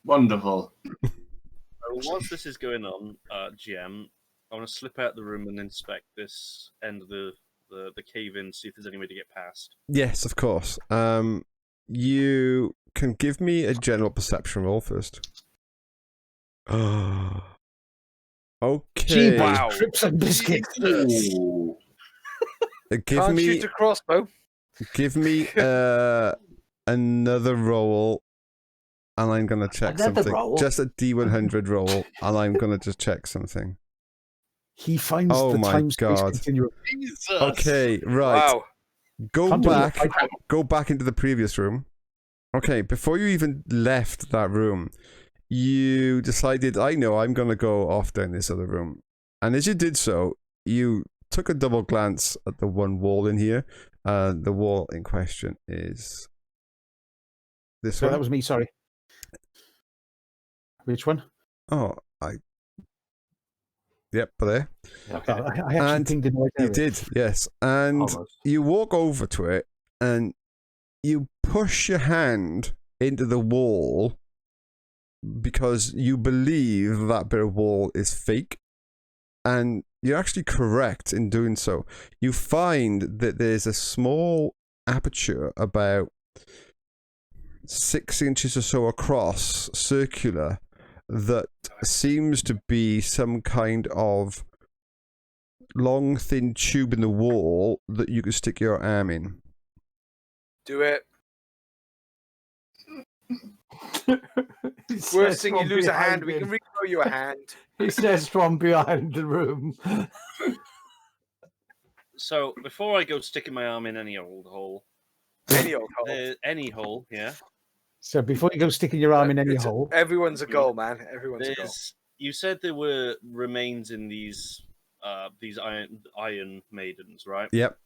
S7: Wonderful.
S6: Whilst this is going on, GM, I want to slip out the room and inspect this end of the cave in, see if there's any way to get past.
S1: Yes, of course. You can give me a general perception roll first. Okay.
S2: Gee,
S4: Wow.
S2: Trips and biscuits.
S7: Ooh.
S1: Give
S4: Can't
S1: me
S4: shoot a crossbow.
S1: another roll, and I'm gonna check
S3: Another
S1: something.
S3: roll?
S1: Just a D100 roll, and I'm gonna just check something.
S2: He finds
S1: Oh
S2: the
S1: my
S2: time-space
S1: God.
S2: continuum.
S6: Jesus!
S1: Okay, right.
S4: Wow.
S1: Go
S2: Can't do it.
S1: back. Go back into the previous room. Okay, before you even left that room, you decided, I know, I'm gonna go off down this other room. And as you did so, you took a double glance at the one wall in here. The wall in question is this
S2: No,
S1: one.
S2: that was me, sorry. Which one?
S1: Oh, yep, there.
S2: Okay. I actually
S1: And
S2: pinged in the right
S1: You
S2: area.
S1: did, yes. And
S3: Almost.
S1: you walk over to it, and you push your hand into the wall because you believe that bit of wall is fake. And you're actually correct in doing so. You find that there's a small aperture about 6 inches or so across, circular, that seems to be some kind of long, thin tube in the wall that you can stick your arm in.
S4: Do it.
S3: He
S4: Worst
S3: says
S4: thing, you
S3: from
S4: lose a
S3: behind
S4: hand. We
S3: him.
S4: can regrow you a hand.
S3: He says from behind the room.
S6: So before I go sticking my arm in any old hole,
S4: Any old hole.
S6: any hole, yeah.
S2: So before you go sticking your arm in any
S4: It's-
S2: hole,
S4: Everyone's a goal, man. Everyone's a goal.
S6: You said there were remains in these iron maidens, right?
S1: Yep.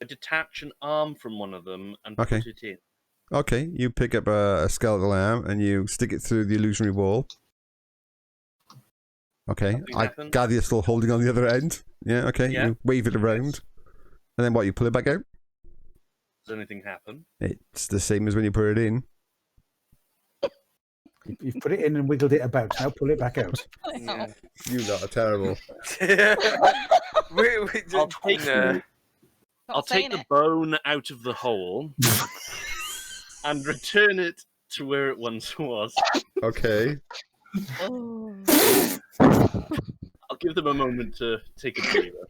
S6: I detach an arm from one of them and
S1: Okay.
S6: put it in.
S1: Okay, you pick up a skeletal arm and you stick it through the illusionary wall. Okay,
S6: Nothing
S1: I
S6: happened?
S1: gather you're still holding on the other end. Yeah, okay,
S6: Yeah.
S1: you wave it around. And then what, you pull it back out?
S6: Does anything happen?
S1: It's the same as when you put it in.
S2: you've put it in and wiggled it about. Now pull it back out.
S4: Yeah.
S1: You lot are terrible.
S6: I'll take the bone out of the hole and return it to where it once was.
S1: Okay.
S5: Oh.
S6: I'll give them a moment to take a breather.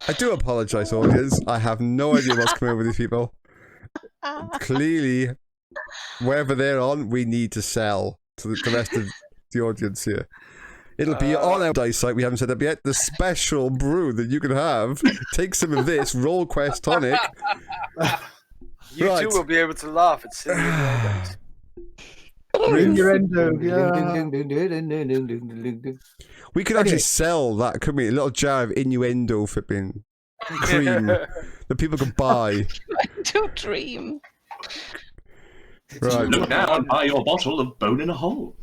S1: I do apologise, audience. I have no idea what's coming over these people. Clearly, wherever they're on, we need to sell to the rest of the audience here. It'll be on our dice site. We haven't set up yet. The special brew that you can have. Take some of this RollQuest tonic.
S4: You
S1: Right.
S4: two will be able to laugh at silly innuendos.
S2: Innuendo, yeah.
S1: We could actually sell that, couldn't we? A little jar of innuendo flipping cream that people could buy.
S5: To dream.
S1: Right.
S7: Look now and buy your bottle of bone in a hole.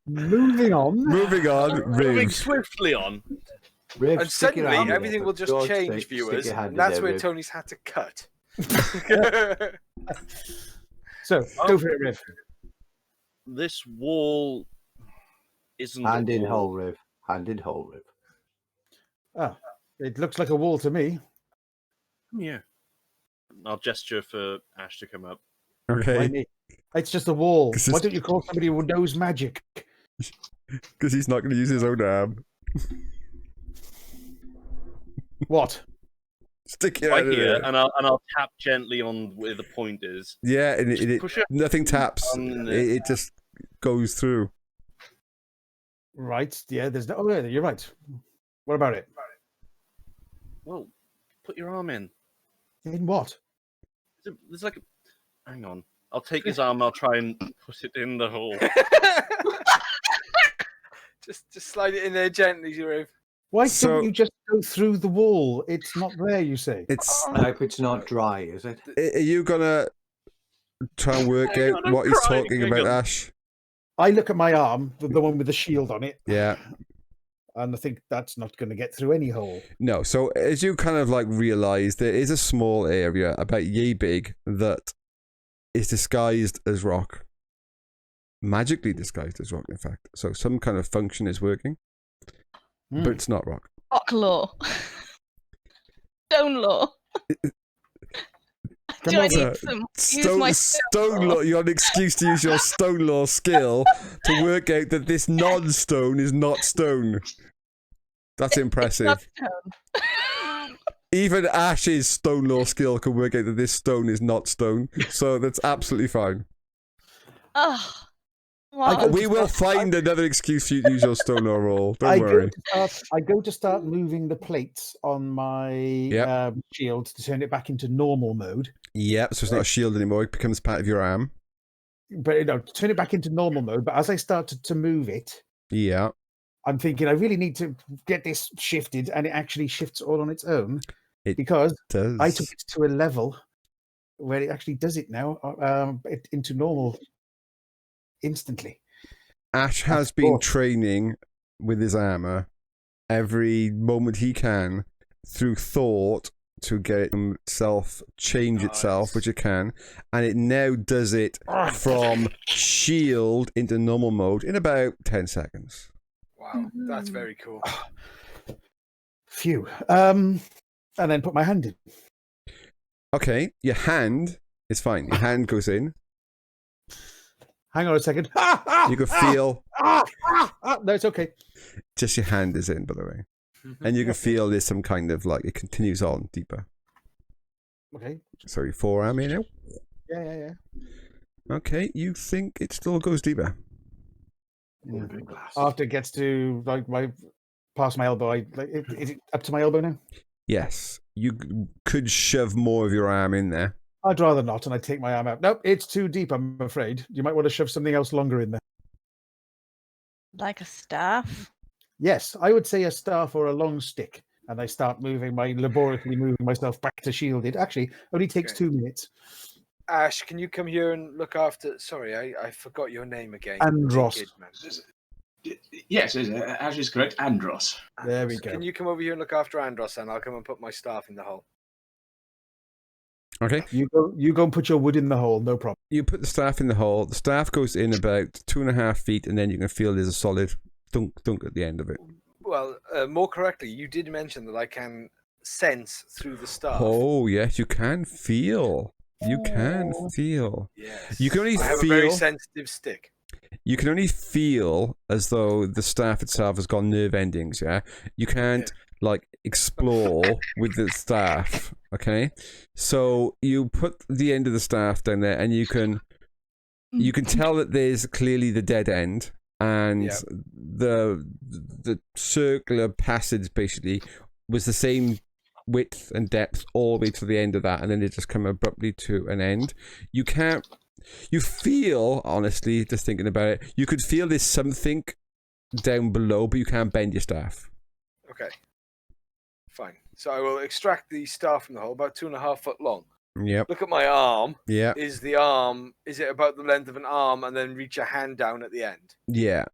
S2: Moving on.
S1: Moving on.
S6: Moving
S1: Rhiv.
S6: swiftly on.
S3: Riv,
S4: And
S3: stick your
S4: suddenly,
S3: hand in
S4: everything
S3: it,
S4: will
S3: for
S4: just
S3: God's
S4: change,
S3: sake, stick
S4: viewers.
S3: your hand
S4: And
S3: in
S4: that's
S3: there,
S4: where
S3: Riv.
S4: Tony's had to cut.
S2: So go for it, Riv.
S6: This wall isn't
S3: Hand
S6: a
S3: in
S6: wall.
S3: hole, Riv. Hand in hole, Riv.
S2: Oh, it looks like a wall to me.
S6: Yeah. I'll gesture for Ash to come up.
S2: Why
S1: Okay.
S2: me? It's just a wall.
S1: This
S2: Why
S1: is-
S2: don't you call somebody who knows magic?
S1: Because he's not going to use his own arm.
S2: What?
S1: Stick your
S6: Right
S1: hand in
S6: here,
S1: there.
S6: and I'll tap gently on where the point is.
S1: Yeah, and
S6: Just
S1: it
S6: push it.
S1: nothing taps.
S6: On the-
S1: It just goes through.
S2: Right. Yeah, there's no. Oh, yeah, you're right. What about it?
S6: Well, put your arm in.
S2: In what?
S6: There's like a... Hang on. I'll take his arm. I'll try and put it in the hole.
S4: just slide it in there gently, Riv.
S2: Why
S1: So-
S2: don't you just go through the wall? It's not there, you say.
S1: It's.
S3: I hope it's not dry, is it?
S1: Are you gonna try and work
S6: Hang
S1: out
S6: on, I'm
S1: what he's
S6: crying,
S1: talking
S6: hang
S1: about,
S6: on.
S1: Ash?
S2: I look at my arm, the one with the shield on it,
S1: Yeah.
S2: and I think that's not going to get through any hole.
S1: No. So as you kind of like realize, there is a small area about yay big that is disguised as rock. Magically disguised as rock, in fact. So some kind of function is working,
S2: Hmm.
S1: but it's not rock.
S5: Rock law. Stone law.
S2: Come
S5: Do I
S2: on,
S5: need some? Use my
S1: Stone law. You have an excuse to use your stone law skill to work out that this non-stone is not stone. That's impressive.
S5: Not stone.
S1: Even Ash's stone law skill can work out that this stone is not stone. So that's absolutely fine.
S5: Oh,
S2: I
S5: well,
S1: We will find another excuse for you to use your stone law roll. Don't worry.
S2: I go to start moving the plates on my
S1: Yep.
S2: shield to turn it back into normal mode.
S1: Yep, so it's not a shield anymore. It becomes part of your arm.
S2: But turn it back into normal mode. But as I started to move it,
S1: Yeah.
S2: I'm thinking I really need to get this shifted, and it actually shifts all on its own
S1: It
S2: because
S1: does.
S2: I took it to a level where it actually does it now into normal instantly.
S1: Ash has been training with his armor every moment he can through thought to get himself change itself, which it can, and it now does it from shield into normal mode in about 10 seconds.
S4: Wow, that's very cool.
S2: Phew. And then put my hand in.
S1: Okay, your hand is fine. Your hand goes in.
S2: Hang on a second.
S1: You can feel
S2: No, it's okay.
S1: just your hand is in, by the way. And you can feel there's some kind of like it continues on deeper.
S2: Okay.
S1: So your forearm in now.
S2: Yeah.
S1: Okay, you think it still goes deeper.
S2: After it gets to like past my elbow, is it up to my elbow now?
S1: Yes. you could shove more of your arm in there.
S2: I'd rather not, and I take my arm out. Nope, it's too deep, I'm afraid. You might want to shove something else longer in there.
S5: Like a staff?
S2: Yes, I would say a staff or a long stick. And I start laboriously moving myself back to shielded. Actually, only takes 2 minutes.
S4: Ash, can you come here and look after... Sorry, I forgot your name again.
S2: Andros.
S7: Yes, Ash is correct. Andros.
S2: There we go.
S4: Can you come over here and look after Andros, and I'll come and put my staff in the hole.
S1: Okay.
S2: You go and put your wood in the hole, no problem.
S1: You put the staff in the hole. The staff goes in about 2.5 feet, and then you can feel there's a solid thunk at the end of it.
S4: Well, more correctly, you did mention that I can sense through the staff.
S1: Oh, yes, you can feel. You can feel.
S4: Yes.
S1: You can only
S4: I have
S1: feel.
S4: a very sensitive stick.
S1: You can only feel as though the staff itself has got nerve endings, yeah? You can't, explore with the staff, okay? So you put the end of the staff down there, and you can tell that there's clearly the dead end, and the circular passage, basically, was the same width and depth all the way to the end of that, and then it just come abruptly to an end. You feel, honestly, just thinking about it, you could feel there's something down below, but you can't bend your staff.
S4: Okay. Fine. So I will extract the staff from the hole, about 2.5 foot long.
S1: Yep.
S4: Look at my arm.
S1: Yeah.
S4: Is it about the length of an arm, and then reach a hand down at the end?
S1: Yeah.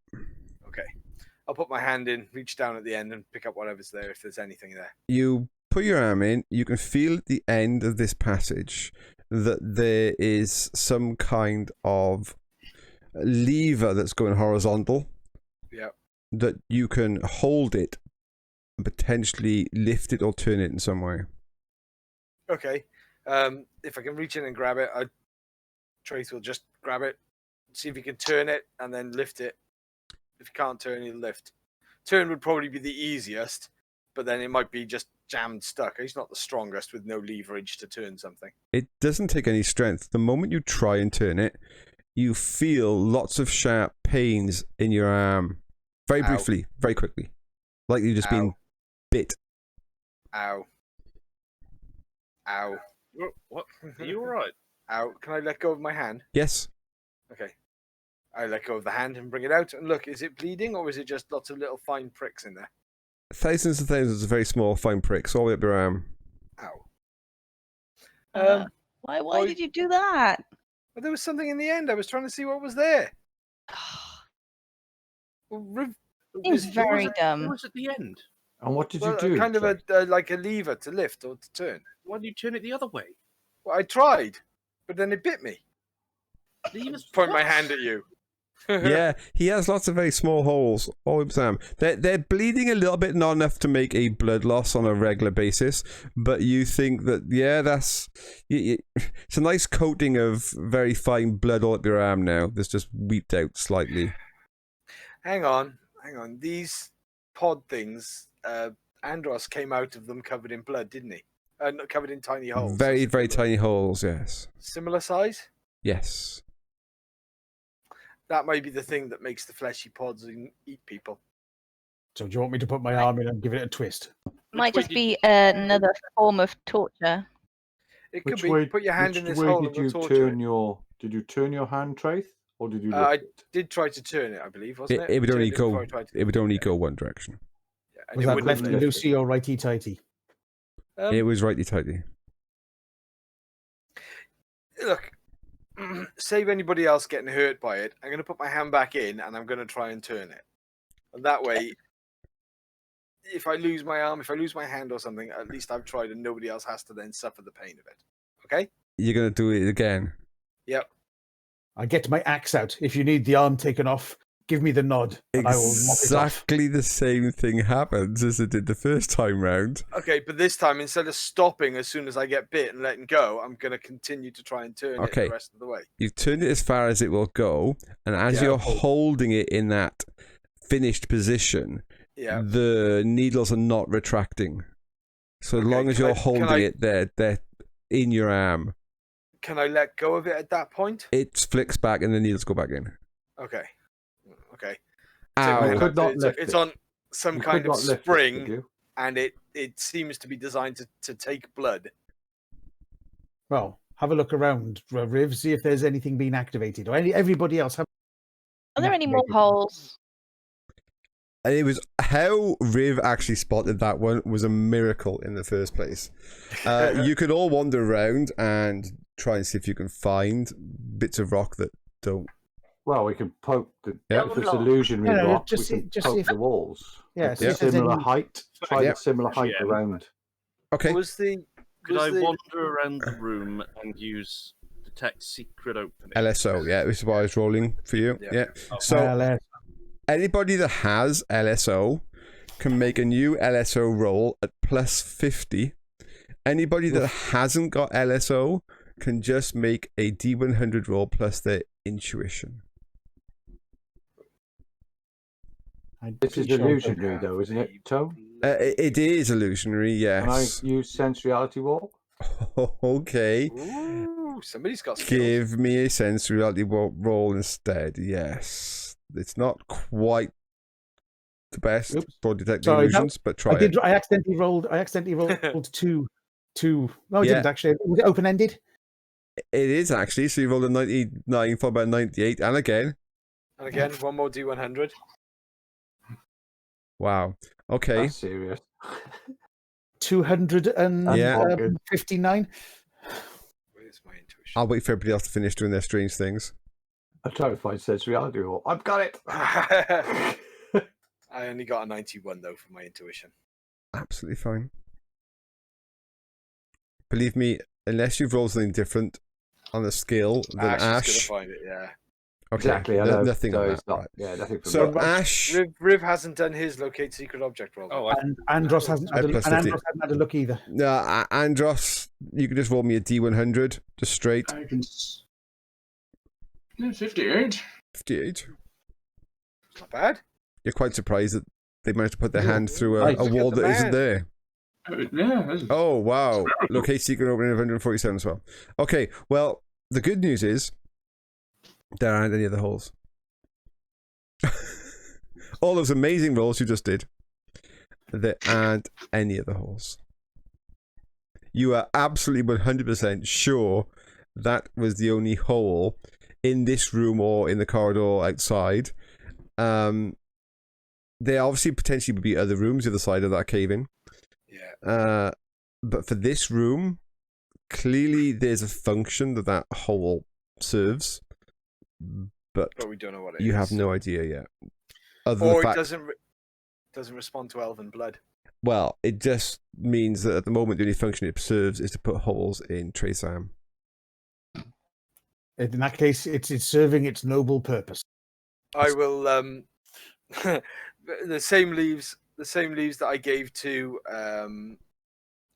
S4: Okay. I'll put my hand in, reach down at the end, and pick up whatever's there, if there's anything there.
S1: You put your arm in, you can feel at the end of this passage that there is some kind of lever that's going horizontal.
S4: Yeah.
S1: That you can hold it and potentially lift it or turn it in some way.
S4: Okay. If I can reach in and grab it, Traeth will just grab it, see if he can turn it, and then lift it. If he can't turn, he'll lift. Turn would probably be the easiest, but then it might be just jammed stuck. He's not the strongest with no leverage to turn something.
S1: It doesn't take any strength. The moment you try and turn it, you feel lots of sharp pains in your arm. Very briefly, very quickly. Like you've just been bit.
S4: Ow. Ow.
S6: What? Are you alright?
S4: Ow. Can I let go of my hand?
S1: Yes.
S4: Okay. I let go of the hand and bring it out. And look, is it bleeding, or is it just lots of little fine pricks in there?
S1: Thousands and thousands of very small, fine pricks all the way up your arm.
S4: Ow.
S5: Why did you do that?
S4: Well, there was something in the end. I was trying to see what was there. Well, Rhiv,
S5: Seems very dumb.
S6: What was at the end?
S3: And what did you do?
S4: Kind of a lever to lift or to turn.
S6: Why did you turn it the other way?
S4: Well, I tried, but then it bit me. Point my hand at you.
S1: Yeah, he has lots of very small holes all over his arm. They're bleeding a little bit, not enough to make a blood loss on a regular basis, but you think that, it's a nice coating of very fine blood all up your arm now that's just weeped out slightly.
S4: Hang on. These pod things, Andros came out of them covered in blood, didn't he? Not covered in tiny holes.
S1: Very, very tiny holes, yes.
S4: Similar size?
S1: Yes.
S4: That might be the thing that makes the fleshy pods eat people.
S2: So do you want me to put my arm in and give it a twist?
S5: Might just be another form of torture.
S4: It could be. Put your hand in this hole and we'll torture it.
S3: Did you turn your hand, Traeth? Or did you
S4: I did try to turn it, I believe, wasn't it?
S1: It would only go one direction.
S4: Yeah, and
S2: Was
S4: it
S2: that
S4: wouldn't
S2: lefty
S4: lift.
S2: loosey or righty tighty?
S1: It was righty-tighty.
S4: Look, save anybody else getting hurt by it. I'm going to put my hand back in and I'm going to try and turn it. And that way, if I lose my arm, if I lose my hand or something, at least I've tried and nobody else has to then suffer the pain of it. Okay?
S1: You're going to do it again?
S4: Yep.
S2: I get my axe out. If you need the arm taken off, give me the nod, and I will mop it off.
S1: Exactly the same thing happens as it did the first time round.
S4: Okay, but this time, instead of stopping as soon as I get bit and letting go, I'm going to continue to try and turn it the rest of the way.
S1: You've turned it as far as it will go, and as you're holding it in that finished position, the needles are not retracting. So as long as you're holding it, they're in your arm.
S4: Can I let go of it at that point?
S1: It flicks back and the needles go back in.
S4: Okay.
S1: Ow.
S3: You could not lift
S4: it's
S3: it.
S4: on some kind of spring. and it seems to be designed to take blood.
S2: Well, have a look around, Rhiv, see if there's anything being activated, or everybody else.
S5: Are there any more holes?
S1: And it was how Rhiv actually spotted that one was a miracle in the first place. You could all wander around and try and see if you can find bits of rock that don't.
S3: Well, we can poke the
S1: Yeah.
S3: if it's illusionary
S2: No,
S3: rock.
S2: just
S3: We
S2: see-
S3: can
S2: just
S3: poke
S2: see if-
S3: the walls.
S2: Yeah,
S3: At
S2: see
S3: a
S2: if there's
S3: similar
S2: any-
S3: height. Try
S1: Yeah.
S3: the similar height
S6: Yeah.
S3: around.
S1: Okay.
S6: Could I wander around the room and use detect secret opening?
S1: LSO, yeah, this is why I was rolling for you.
S4: Yeah.
S1: Yeah. So anybody that has LSO can make a new LSO roll at plus 50. Anybody that hasn't got LSO can just make a D100 roll plus their intuition.
S3: This is illusionary, though, isn't it, Tone?
S1: It is illusionary,
S3: Can I
S1: yes.
S3: use sense reality walk?
S1: Okay.
S4: Ooh, somebody's got skills.
S1: Give me a sense reality roll instead. Yes. It's not quite the best
S2: Oops.
S1: for detecting
S2: Sorry,
S1: illusions, but try
S2: I did.
S1: it.
S2: I accidentally rolled two. No, I
S1: Yeah.
S2: didn't actually. Was it open ended?
S1: It is actually. So you rolled a 99 followed by a 98, and again.
S4: And again, one more D100.
S1: Wow. Okay.
S3: That's serious.
S2: 259.
S4: Where's my intuition?
S1: I'll wait for everybody else to finish doing their strange things.
S3: I'm trying to find sense reality walk. I've got it.
S4: I only got a 91 though for my intuition.
S1: Absolutely fine. Believe me, unless you've rolled something different on the skill than
S4: Ash is
S1: Ash.
S4: gonna find it, yeah.
S1: Okay.
S3: Exactly. I know.
S1: Nothing
S3: so
S1: on
S3: it's
S1: that.
S3: not,
S1: Right.
S3: Yeah, nothing from
S1: So
S3: me.
S1: Ash.
S4: Rhiv hasn't done his locate secret object roll.
S6: Oh,
S2: And Andros hasn't had
S1: plus
S2: and
S1: 50.
S2: Andros hasn't had a look either.
S1: No, Andros, you can just roll me a D100, just straight.
S7: I can. 58.
S1: 58.
S4: Not bad.
S1: You're quite surprised that they managed to put their
S2: Yeah.
S1: hand through
S2: Nice.
S1: a wall
S4: Look at
S1: that
S4: the
S1: isn't
S4: man.
S1: there.
S7: Yeah. That's...
S1: Oh, wow. Locate secret opening of 147 as well. Okay, well, the good news is there aren't any other holes. All those amazing rolls you just did, there aren't any other holes. You are absolutely 100% sure that was the only hole in this room or in the corridor outside. There obviously potentially would be other rooms the other side of that cave-in.
S4: Yeah.
S1: But for this room, clearly there's a function that hole serves, but
S4: But we don't know what it is.
S1: you have no idea yet. Other than
S4: Or
S1: the
S4: it
S1: fact,
S4: doesn't respond to elven blood.
S1: well, it just means that at the moment the only function it serves is to put holes in Traeth's arm.
S2: In that case, it's serving its noble purpose.
S4: I will the same leaves that I gave to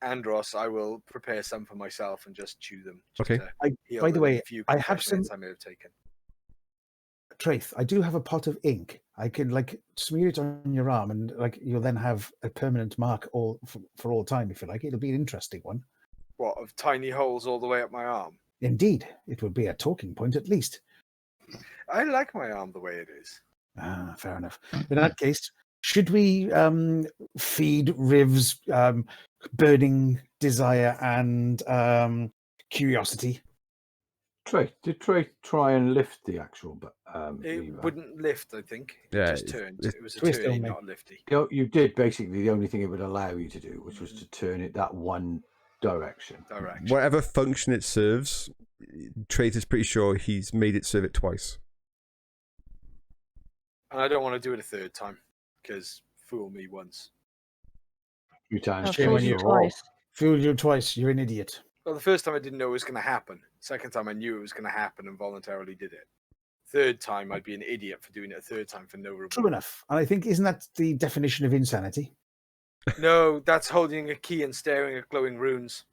S4: Andros, I will prepare some for myself and just chew them. Just
S1: Okay.
S4: to heal
S2: By the way,
S4: few
S2: I have
S4: concussion hits
S2: some-
S4: I may have taken.
S2: Traeth, I do have a pot of ink. I can smear it on your arm, and you'll then have a permanent mark for all time if you like. It'll be an interesting one.
S4: What, of tiny holes all the way up my arm?
S2: Indeed, it would be a talking point at least.
S4: I like my arm the way it is.
S2: Ah, fair enough. In that case, should we feed Riv's burning desire and curiosity?
S3: Did Traeth try and lift the actual
S4: It
S3: lever?
S4: wouldn't lift, I think. It
S1: Yeah,
S4: just turned.
S1: it's
S4: It was a
S2: twist
S4: turny,
S2: only.
S4: not a lifty.
S3: You did basically the only thing it would allow you to do, which was to turn it that one direction.
S4: Direction.
S1: Whatever function it serves, Traeth is pretty sure he's made it serve it twice.
S4: And I don't want to do it a third time, because fool me once.
S3: Few times.
S5: I've
S2: shame
S5: fooled
S2: on
S5: you
S2: you.
S5: twice.
S2: Fooled you twice. You're an idiot.
S4: Well, the first time I didn't know it was going to happen. Second time I knew it was going to happen and voluntarily did it. Third time I'd be an idiot for doing it a third time for no reward.
S2: True enough. And I think, isn't that the definition of insanity?
S4: No, that's holding a key and staring at glowing runes.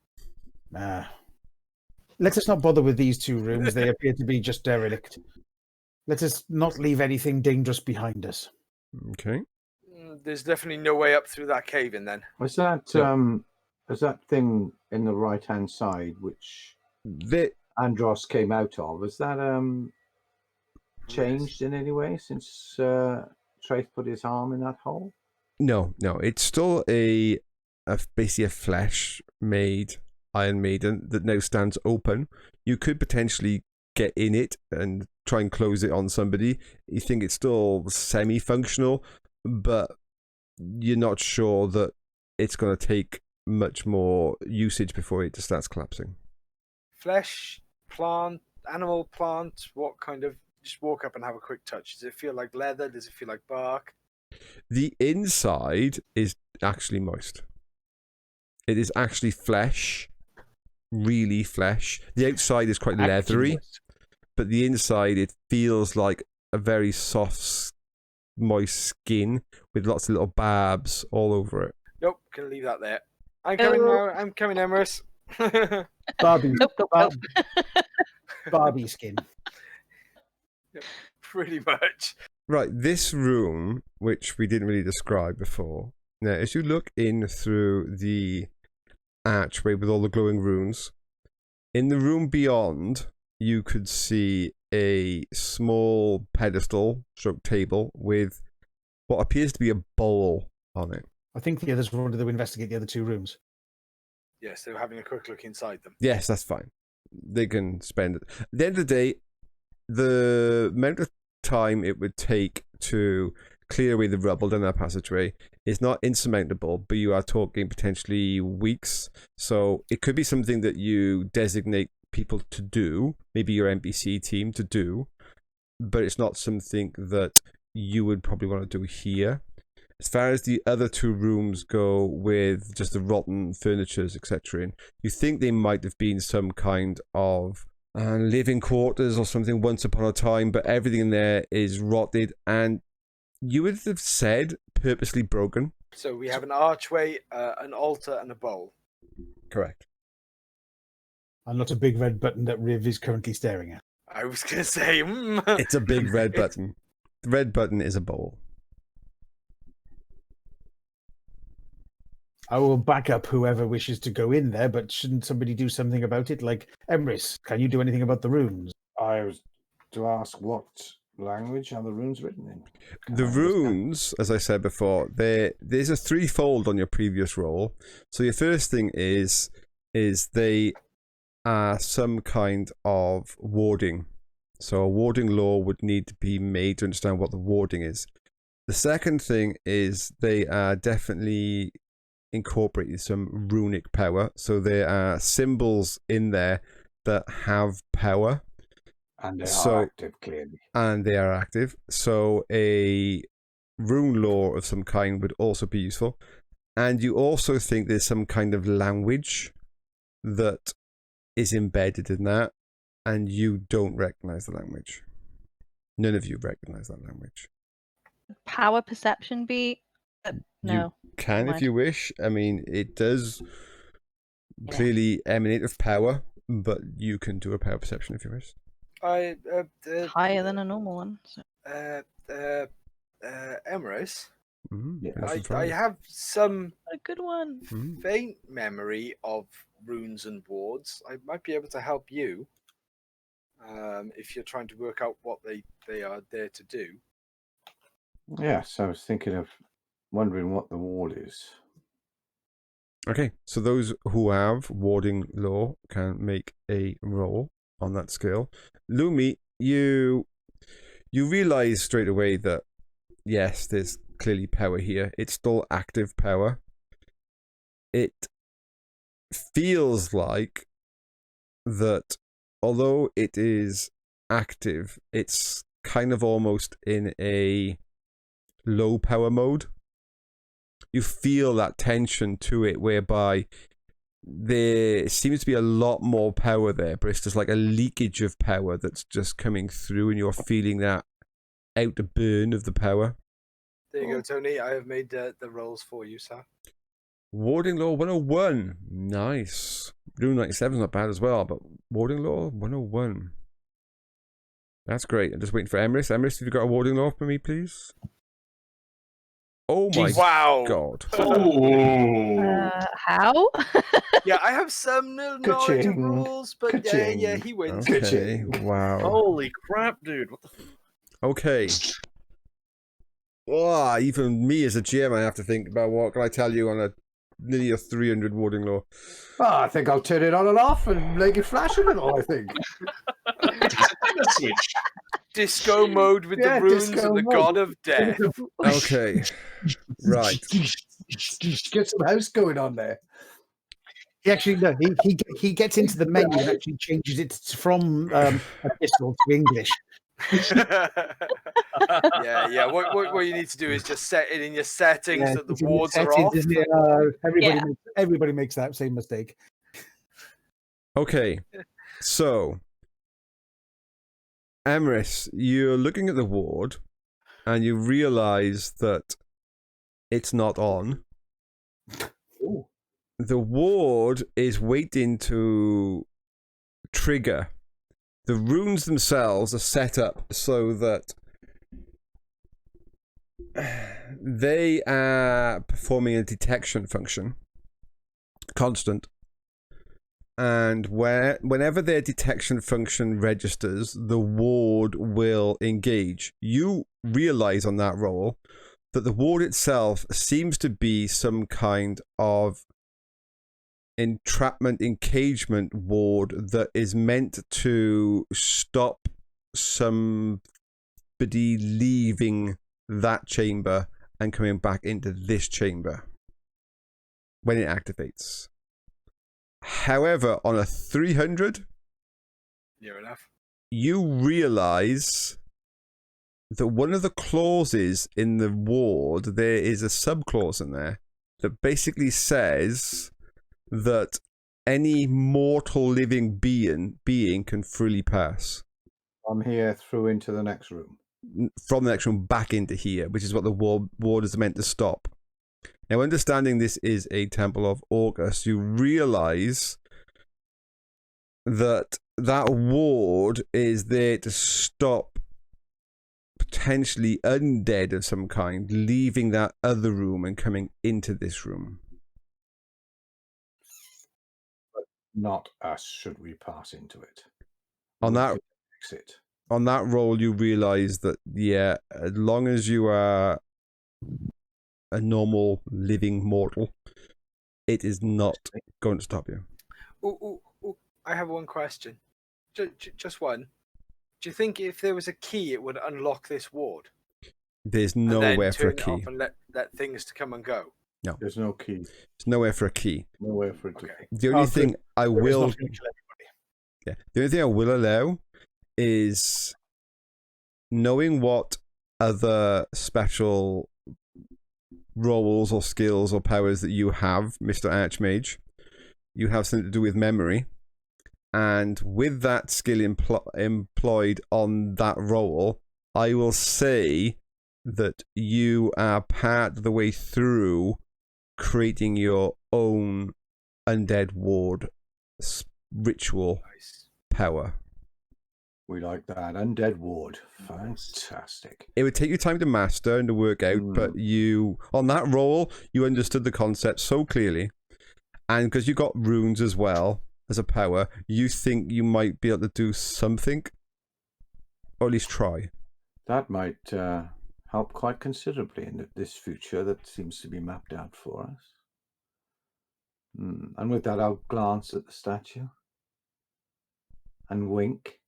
S2: Let us not bother with these two rooms. They appear to be just derelict. Let us not leave anything dangerous behind us.
S1: Okay.
S4: There's definitely no way up through that cave in then.
S3: Was that thing in the right hand side which Andros came out of? Was that changed in any way since Traeth put his arm in that hole?
S1: No, it's still basically a flesh-made Iron Maiden that now stands open. You could potentially get in it and try and close it on somebody. You think it's still semi-functional, but you're not sure that it's going to take much more usage before it just starts collapsing.
S4: Flesh, plant, animal, plant. What kind of? Just walk up and have a quick touch. Does it feel like leather? Does it feel like bark?
S1: The inside is actually moist. It is actually flesh, really flesh. The outside is quite leathery, but the inside, it feels like a very soft, moist skin with lots of little barbs all over it.
S4: Nope, can leave that there. I'm coming now. I'm coming, Emrys.
S2: Barbie,
S5: Nope.
S2: Barbie skin.
S4: Pretty much.
S1: Right, this room, which we didn't really describe before. Now, as you look in through the archway with all the glowing runes, in the room beyond, you could see a small pedestal, stroke table, with what appears to be a bowl on it.
S2: I think the others wanted to investigate the other two rooms.
S4: Yes, they were having a quick look inside them.
S1: Yes, that's fine. They can spend it. At the end of the day, the amount of time it would take to clear away the rubble down that passageway is not insurmountable, but you are talking potentially weeks. So it could be something that you designate people to do, maybe your NPC team to do, but it's not something that you would probably want to do here. As far as the other two rooms go with just the rotten furnitures, etc., you think they might have been some kind of living quarters or something once upon a time, but everything in there is rotted and you would have said purposely broken.
S4: So we have an archway, an altar, and a bowl.
S1: Correct.
S2: And not a big red button that Rhiv is currently staring at.
S4: I was going to say...
S1: It's a big red button. The red button is a bowl.
S2: I will back up whoever wishes to go in there, but shouldn't somebody do something about it? Like, Emrys, can you do anything about the runes?
S3: I was to ask what language are the runes written in?
S1: The runes, as I said before, there's a threefold on your previous roll. So your first thing is they are some kind of warding. So a warding law would need to be made to understand what the warding is. The second thing is they are definitely incorporated some runic power. So there are symbols in there that have power.
S3: And they are active, clearly.
S1: And they are active. So a rune law of some kind would also be useful. And you also think there's some kind of language that is embedded in that, and you don't recognize the language. None of you recognize that language.
S5: Power perception be? No.
S1: You can if you wish. I mean, it does clearly emanate of power, but you can do a power perception if you wish.
S5: Higher than a normal one. So.
S4: Emrys,
S1: Mm-hmm.
S4: I have some
S5: A good one.
S4: faint memory of runes and wards. I might be able to help you if you're trying to work out what they are there to do.
S3: Yes, I was wondering what the ward is.
S1: Okay, so those who have warding law can make a roll on that skill. Lumi, you realize straight away that yes, there's clearly power here. It's still active power. It feels like that although it is active, it's kind of almost in a low power mode. You feel that tension to it whereby there seems to be a lot more power there, but it's just like a leakage of power that's just coming through and you're feeling that outer burn of the power.
S4: There you go, Tony. I have made the rolls for you, sir.
S1: Warding Law 101. Nice. Rune 97 is not bad as well, but Warding Law 101. That's great. I'm just waiting for Emrys. Emrys, have you got a Warding Law for me, please? Oh my god.
S5: How?
S4: Yeah, I have some knowledge of rules, but yeah, he wins.
S1: Okay, wow.
S6: Holy crap, dude. What the
S1: Okay. Oh, even me as a GM, I have to think about what can I tell you on nearly a 300 warding law.
S3: Oh, I think I'll turn it on and off and make it flash a little, I think.
S7: Switch.
S4: Disco mode with
S3: Yeah,
S4: the runes
S3: disco
S4: and the
S3: mode.
S4: god of death.
S1: Okay, right.
S3: Get some house going on there.
S2: He actually no, he gets into the menu and actually changes it from epistle to English.
S4: yeah. What you need to do is just set it in your settings that the
S2: it's in
S4: wards are
S2: settings,
S4: off.
S2: isn't it? Everybody makes that same mistake.
S1: Okay, so Emrys, you're looking at the ward, and you realise that it's not on.
S3: Ooh.
S1: The ward is waiting to trigger. The runes themselves are set up so that they are performing a detection function, constant. And whenever their detection function registers, the ward will engage. You realize on that roll that the ward itself seems to be some kind of entrapment encagement ward that is meant to stop somebody leaving that chamber and coming back into this chamber when it activates. However, on a 300,
S4: Near enough.
S1: you realize that one of the clauses in the ward, there is a subclause in there that basically says that any mortal living being can freely pass
S3: I'm here through into the next room.
S1: from the next room back into here, which is what the ward is meant to stop. Now, understanding this is a Temple of Orcus, you realize that that ward is there to stop potentially undead of some kind leaving that other room and coming into this room.
S3: Not us, should we pass into it.
S1: On
S3: We
S1: that
S3: could exit.
S1: on that roll, you realize that, yeah, as long as you are a normal living mortal, it is not going to stop you.
S4: Ooh, I have one question. Just one. Do you think if there was a key, it would unlock this ward?
S1: There's
S4: And then
S1: nowhere for a
S4: turn it off
S1: key.
S4: and let things to come and go.
S1: No,
S3: There's no key.
S1: there's nowhere for a key.
S3: Nowhere for it to
S4: Okay.
S1: The only thing I
S2: It's
S1: will,
S2: not gonna kill everybody.
S1: yeah, the only thing I will allow is knowing what other special roles or skills or powers that you have, Mr. Archmage. You have something to do with memory. And with that skill employed on that role, I will say that you are part of the way through creating your own undead ward ritual
S4: Nice.
S1: power.
S3: We like that. Undead ward. Fantastic.
S1: It would take you time to master and to work out, but you, on that role, you understood the concept so clearly. And because you got runes as well as a power, you think you might be able to do something, or at least try.
S3: That might help quite considerably in this future that seems to be mapped out for us. And with that, I'll glance at the statue and wink.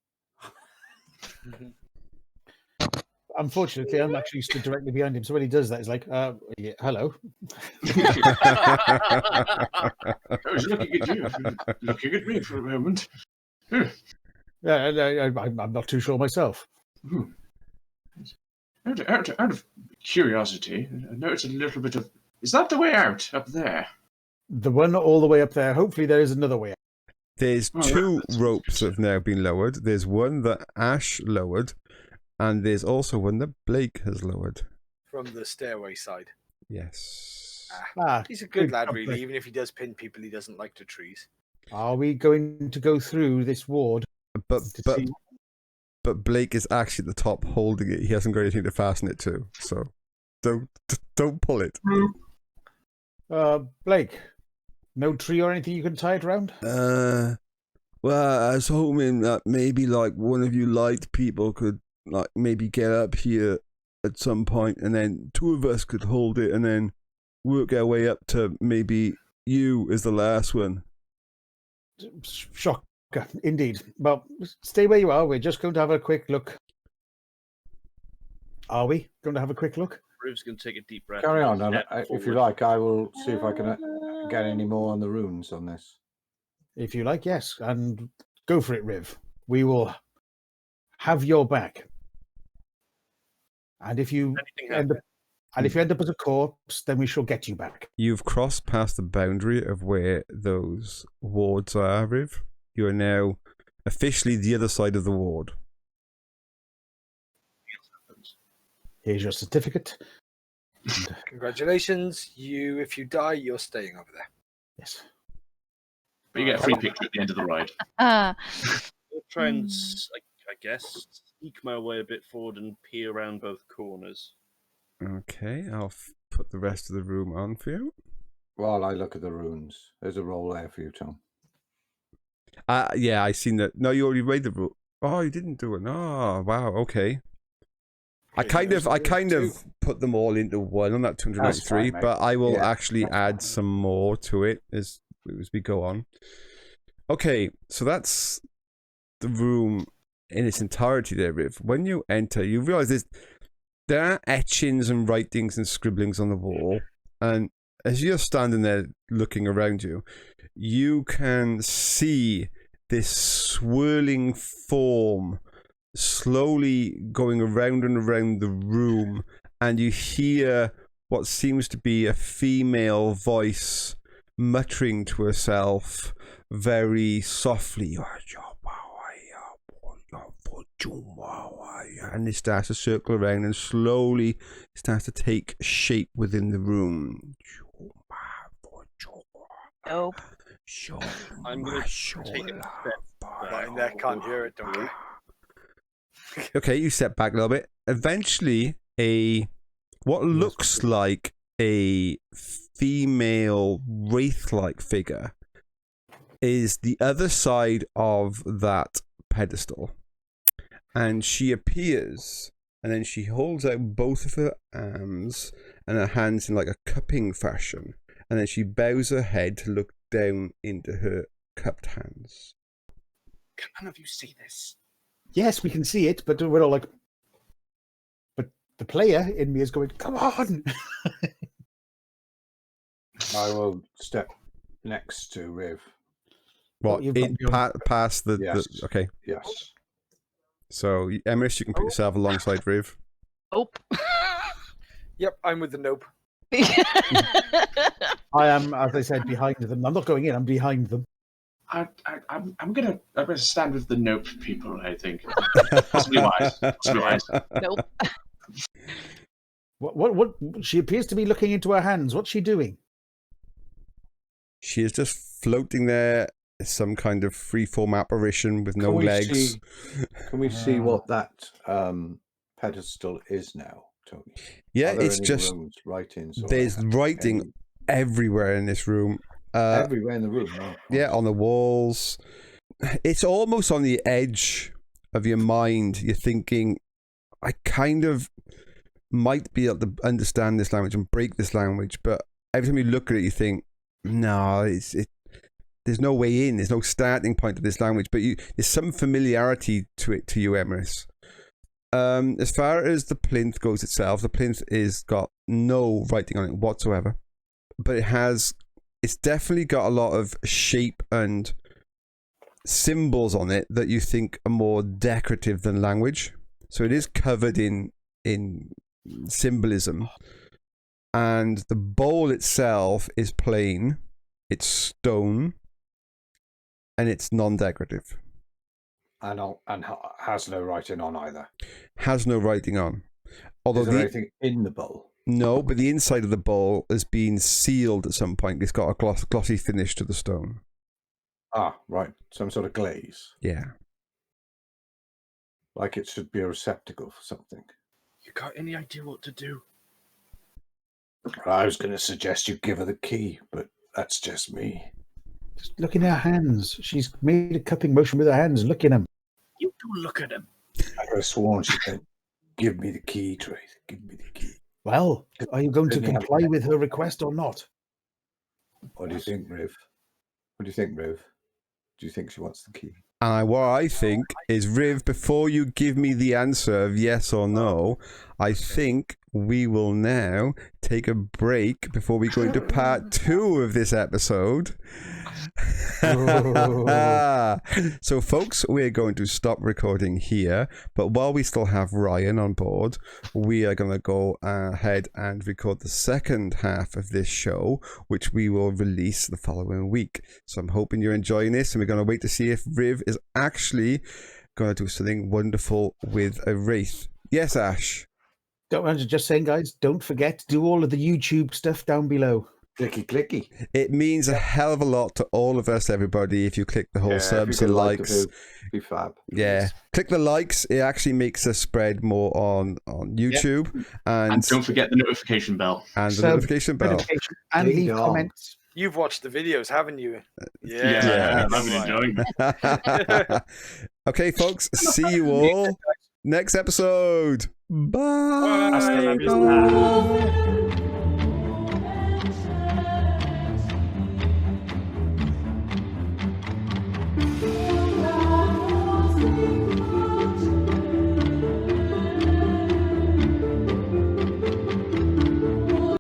S2: Unfortunately, I'm actually stood directly behind him, so when he does that, it's like, yeah, hello.
S7: I was looking at you, looking at me for a moment.
S2: Yeah, I'm not too sure myself.
S7: Out of curiosity, I noticed a little bit of... Is that the way out, up there?
S2: The one all the way up there. Hopefully, there is another way out.
S1: There's two ropes that have now been lowered. There's one that Ash lowered, and there's also one that Blake has lowered.
S4: From the stairway side.
S1: Yes.
S4: He's a good lad,
S2: job,
S4: really.
S2: Blake.
S4: Even if he does pin people, he doesn't like the trees.
S2: Are we going to go through this ward
S1: But
S2: to
S1: but
S2: see?
S1: but Blake is actually at the top holding it. He hasn't got anything to fasten it to, so don't pull it.
S2: Blake, no tree or anything you can tie it around?
S1: Well, I was hoping that maybe like one of you light people could like maybe get up here at some point, and then two of us could hold it, and then work our way up to maybe you as the last one.
S2: Shocker, indeed. Well, stay where you are. We're just going to have a quick look. Are we going to have a quick look?
S6: Riv's going to take a deep breath.
S3: Carry on.
S6: and
S3: And
S6: step
S3: if you
S6: forward.
S3: like, I will see if I can get any more on the runes on this.
S2: If you like, yes. And go for it, Rhiv. We will have your back. And if you
S6: Anything
S2: end up, as a corpse, then we shall get you back.
S1: You've crossed past the boundary of where those wards are, Rhiv. You are now officially the other side of the ward.
S2: Here's your certificate. And,
S4: Congratulations. If you die, you're staying over there.
S2: yes.
S7: But you get a free picture at the end of the ride.
S5: Ah,
S6: I'll try and, I guess, sneak my way a bit forward and peer around both corners.
S1: Okay, I'll put the rest of the room on for you.
S3: While I look at the runes, there's a roll there for you, Tom.
S1: Yeah, I seen that. No, you already read the rule. Oh, you didn't do it. Oh, wow. Okay. I kind of put them all into one on that 293,
S3: That's fine, mate.
S1: but I will
S3: Yeah,
S1: actually
S3: that's
S1: add
S3: fine.
S1: some more to it as we go on. Okay, so that's the room in its entirety there, Rhiv. When you enter, you realise there are etchings and writings and scribblings on the wall, and as you're standing there looking around you, you can see this swirling form slowly going around and around the room, and you hear what seems to be a female voice muttering to herself very softly, and it starts to circle around and slowly starts to take shape within the room.
S5: nope.
S6: I'm going to take a step.
S4: Lying there, can't hear it, don't worry.
S1: Okay, you step back a little bit. Eventually, what looks like a female wraith-like figure is the other side of that pedestal, and she appears, and then she holds out both of her arms and her hands in like a cupping fashion, and then she bows her head to look down into her cupped hands.
S6: Can none of you see this?
S2: Yes, we can see it, but we're all like, but the player in me is going, come on.
S3: I will step next to Rhiv.
S1: What,
S2: you've got beyond-
S1: past the,
S3: Yes.
S1: okay.
S3: Yes.
S1: So, Emrys, you can put yourself alongside Rhiv.
S5: Nope.
S4: Yep, I'm with the nope.
S2: I am, as I said, behind them. I'm not going in, I'm behind them.
S7: I'm gonna stand with the nope people. I think possibly wise. Possibly wise.
S5: Nope.
S2: What? She appears to be looking into her hands. What's she doing?
S1: She is just floating there, some kind of freeform apparition with no
S3: Can we
S1: legs.
S3: Can we see what that pedestal is now, Tony?
S1: Yeah,
S3: Are there
S1: it's
S3: any
S1: just
S3: runes, writings, or
S1: there's writing
S3: any-
S1: everywhere in this room.
S3: everywhere in the room. Oh,
S1: Yeah, on the walls. It's almost on the edge of your mind. You're thinking, I kind of might be able to understand this language and break this language, but every time you look at it, you think, no, there's no way in. There's no starting point of this language, but there's some familiarity to it, to you, Emrys. As far as the plinth goes itself, the plinth is got no writing on it whatsoever, but it's definitely got a lot of shape and symbols on it that you think are more decorative than language. So it is covered in symbolism, and the bowl itself is plain, it's stone, and it's non-decorative.
S3: and has no writing on either.
S1: Has no writing on. Although
S3: Is there anything in the bowl?
S1: No, but the inside of the bowl has been sealed at some point. It's got a glossy finish to the stone.
S3: Ah, right. Some sort of glaze.
S1: Yeah.
S3: Like it should be a receptacle for something.
S6: You got any idea what to do?
S3: I was going to suggest you give her the key, but that's just me.
S2: Just look in her hands. She's made a cupping motion with her hands. Look in them.
S6: You do look at him.
S3: I could have sworn she said Give me the key, Traeth. Give me the key.
S2: Well, are you going to comply with her request or not?
S3: What do you think, Rhiv? What do you think, Rhiv? Do you think she wants the key?
S1: And what I think is, Rhiv, before you give me the answer of yes or no, I think we will now take a break before we go into part 2 of this episode. So, folks, we're going to stop recording here, but while we still have Ryan on board, we are going to go ahead and record the second half of this show, which we will release the following week. So I'm hoping you're enjoying this, and we're going to wait to see if Rhiv is actually going to do something wonderful with a wraith. Yes, Ash?
S2: Just saying, guys, don't forget to do all of the YouTube stuff down below.
S3: Clicky, clicky.
S1: It means a hell of a lot to all of us, everybody, if you click the whole subs and likes.
S3: Be fab.
S1: Yeah. Click the likes. It actually makes us spread more on YouTube.
S7: Yep.
S1: And
S7: don't forget the notification bell.
S1: And the notification bell.
S2: And leave comments.
S4: You've watched the videos, haven't you?
S7: Yeah. I've been enjoying
S1: it. Okay, folks. See you all next episode. Bye.
S2: Bye.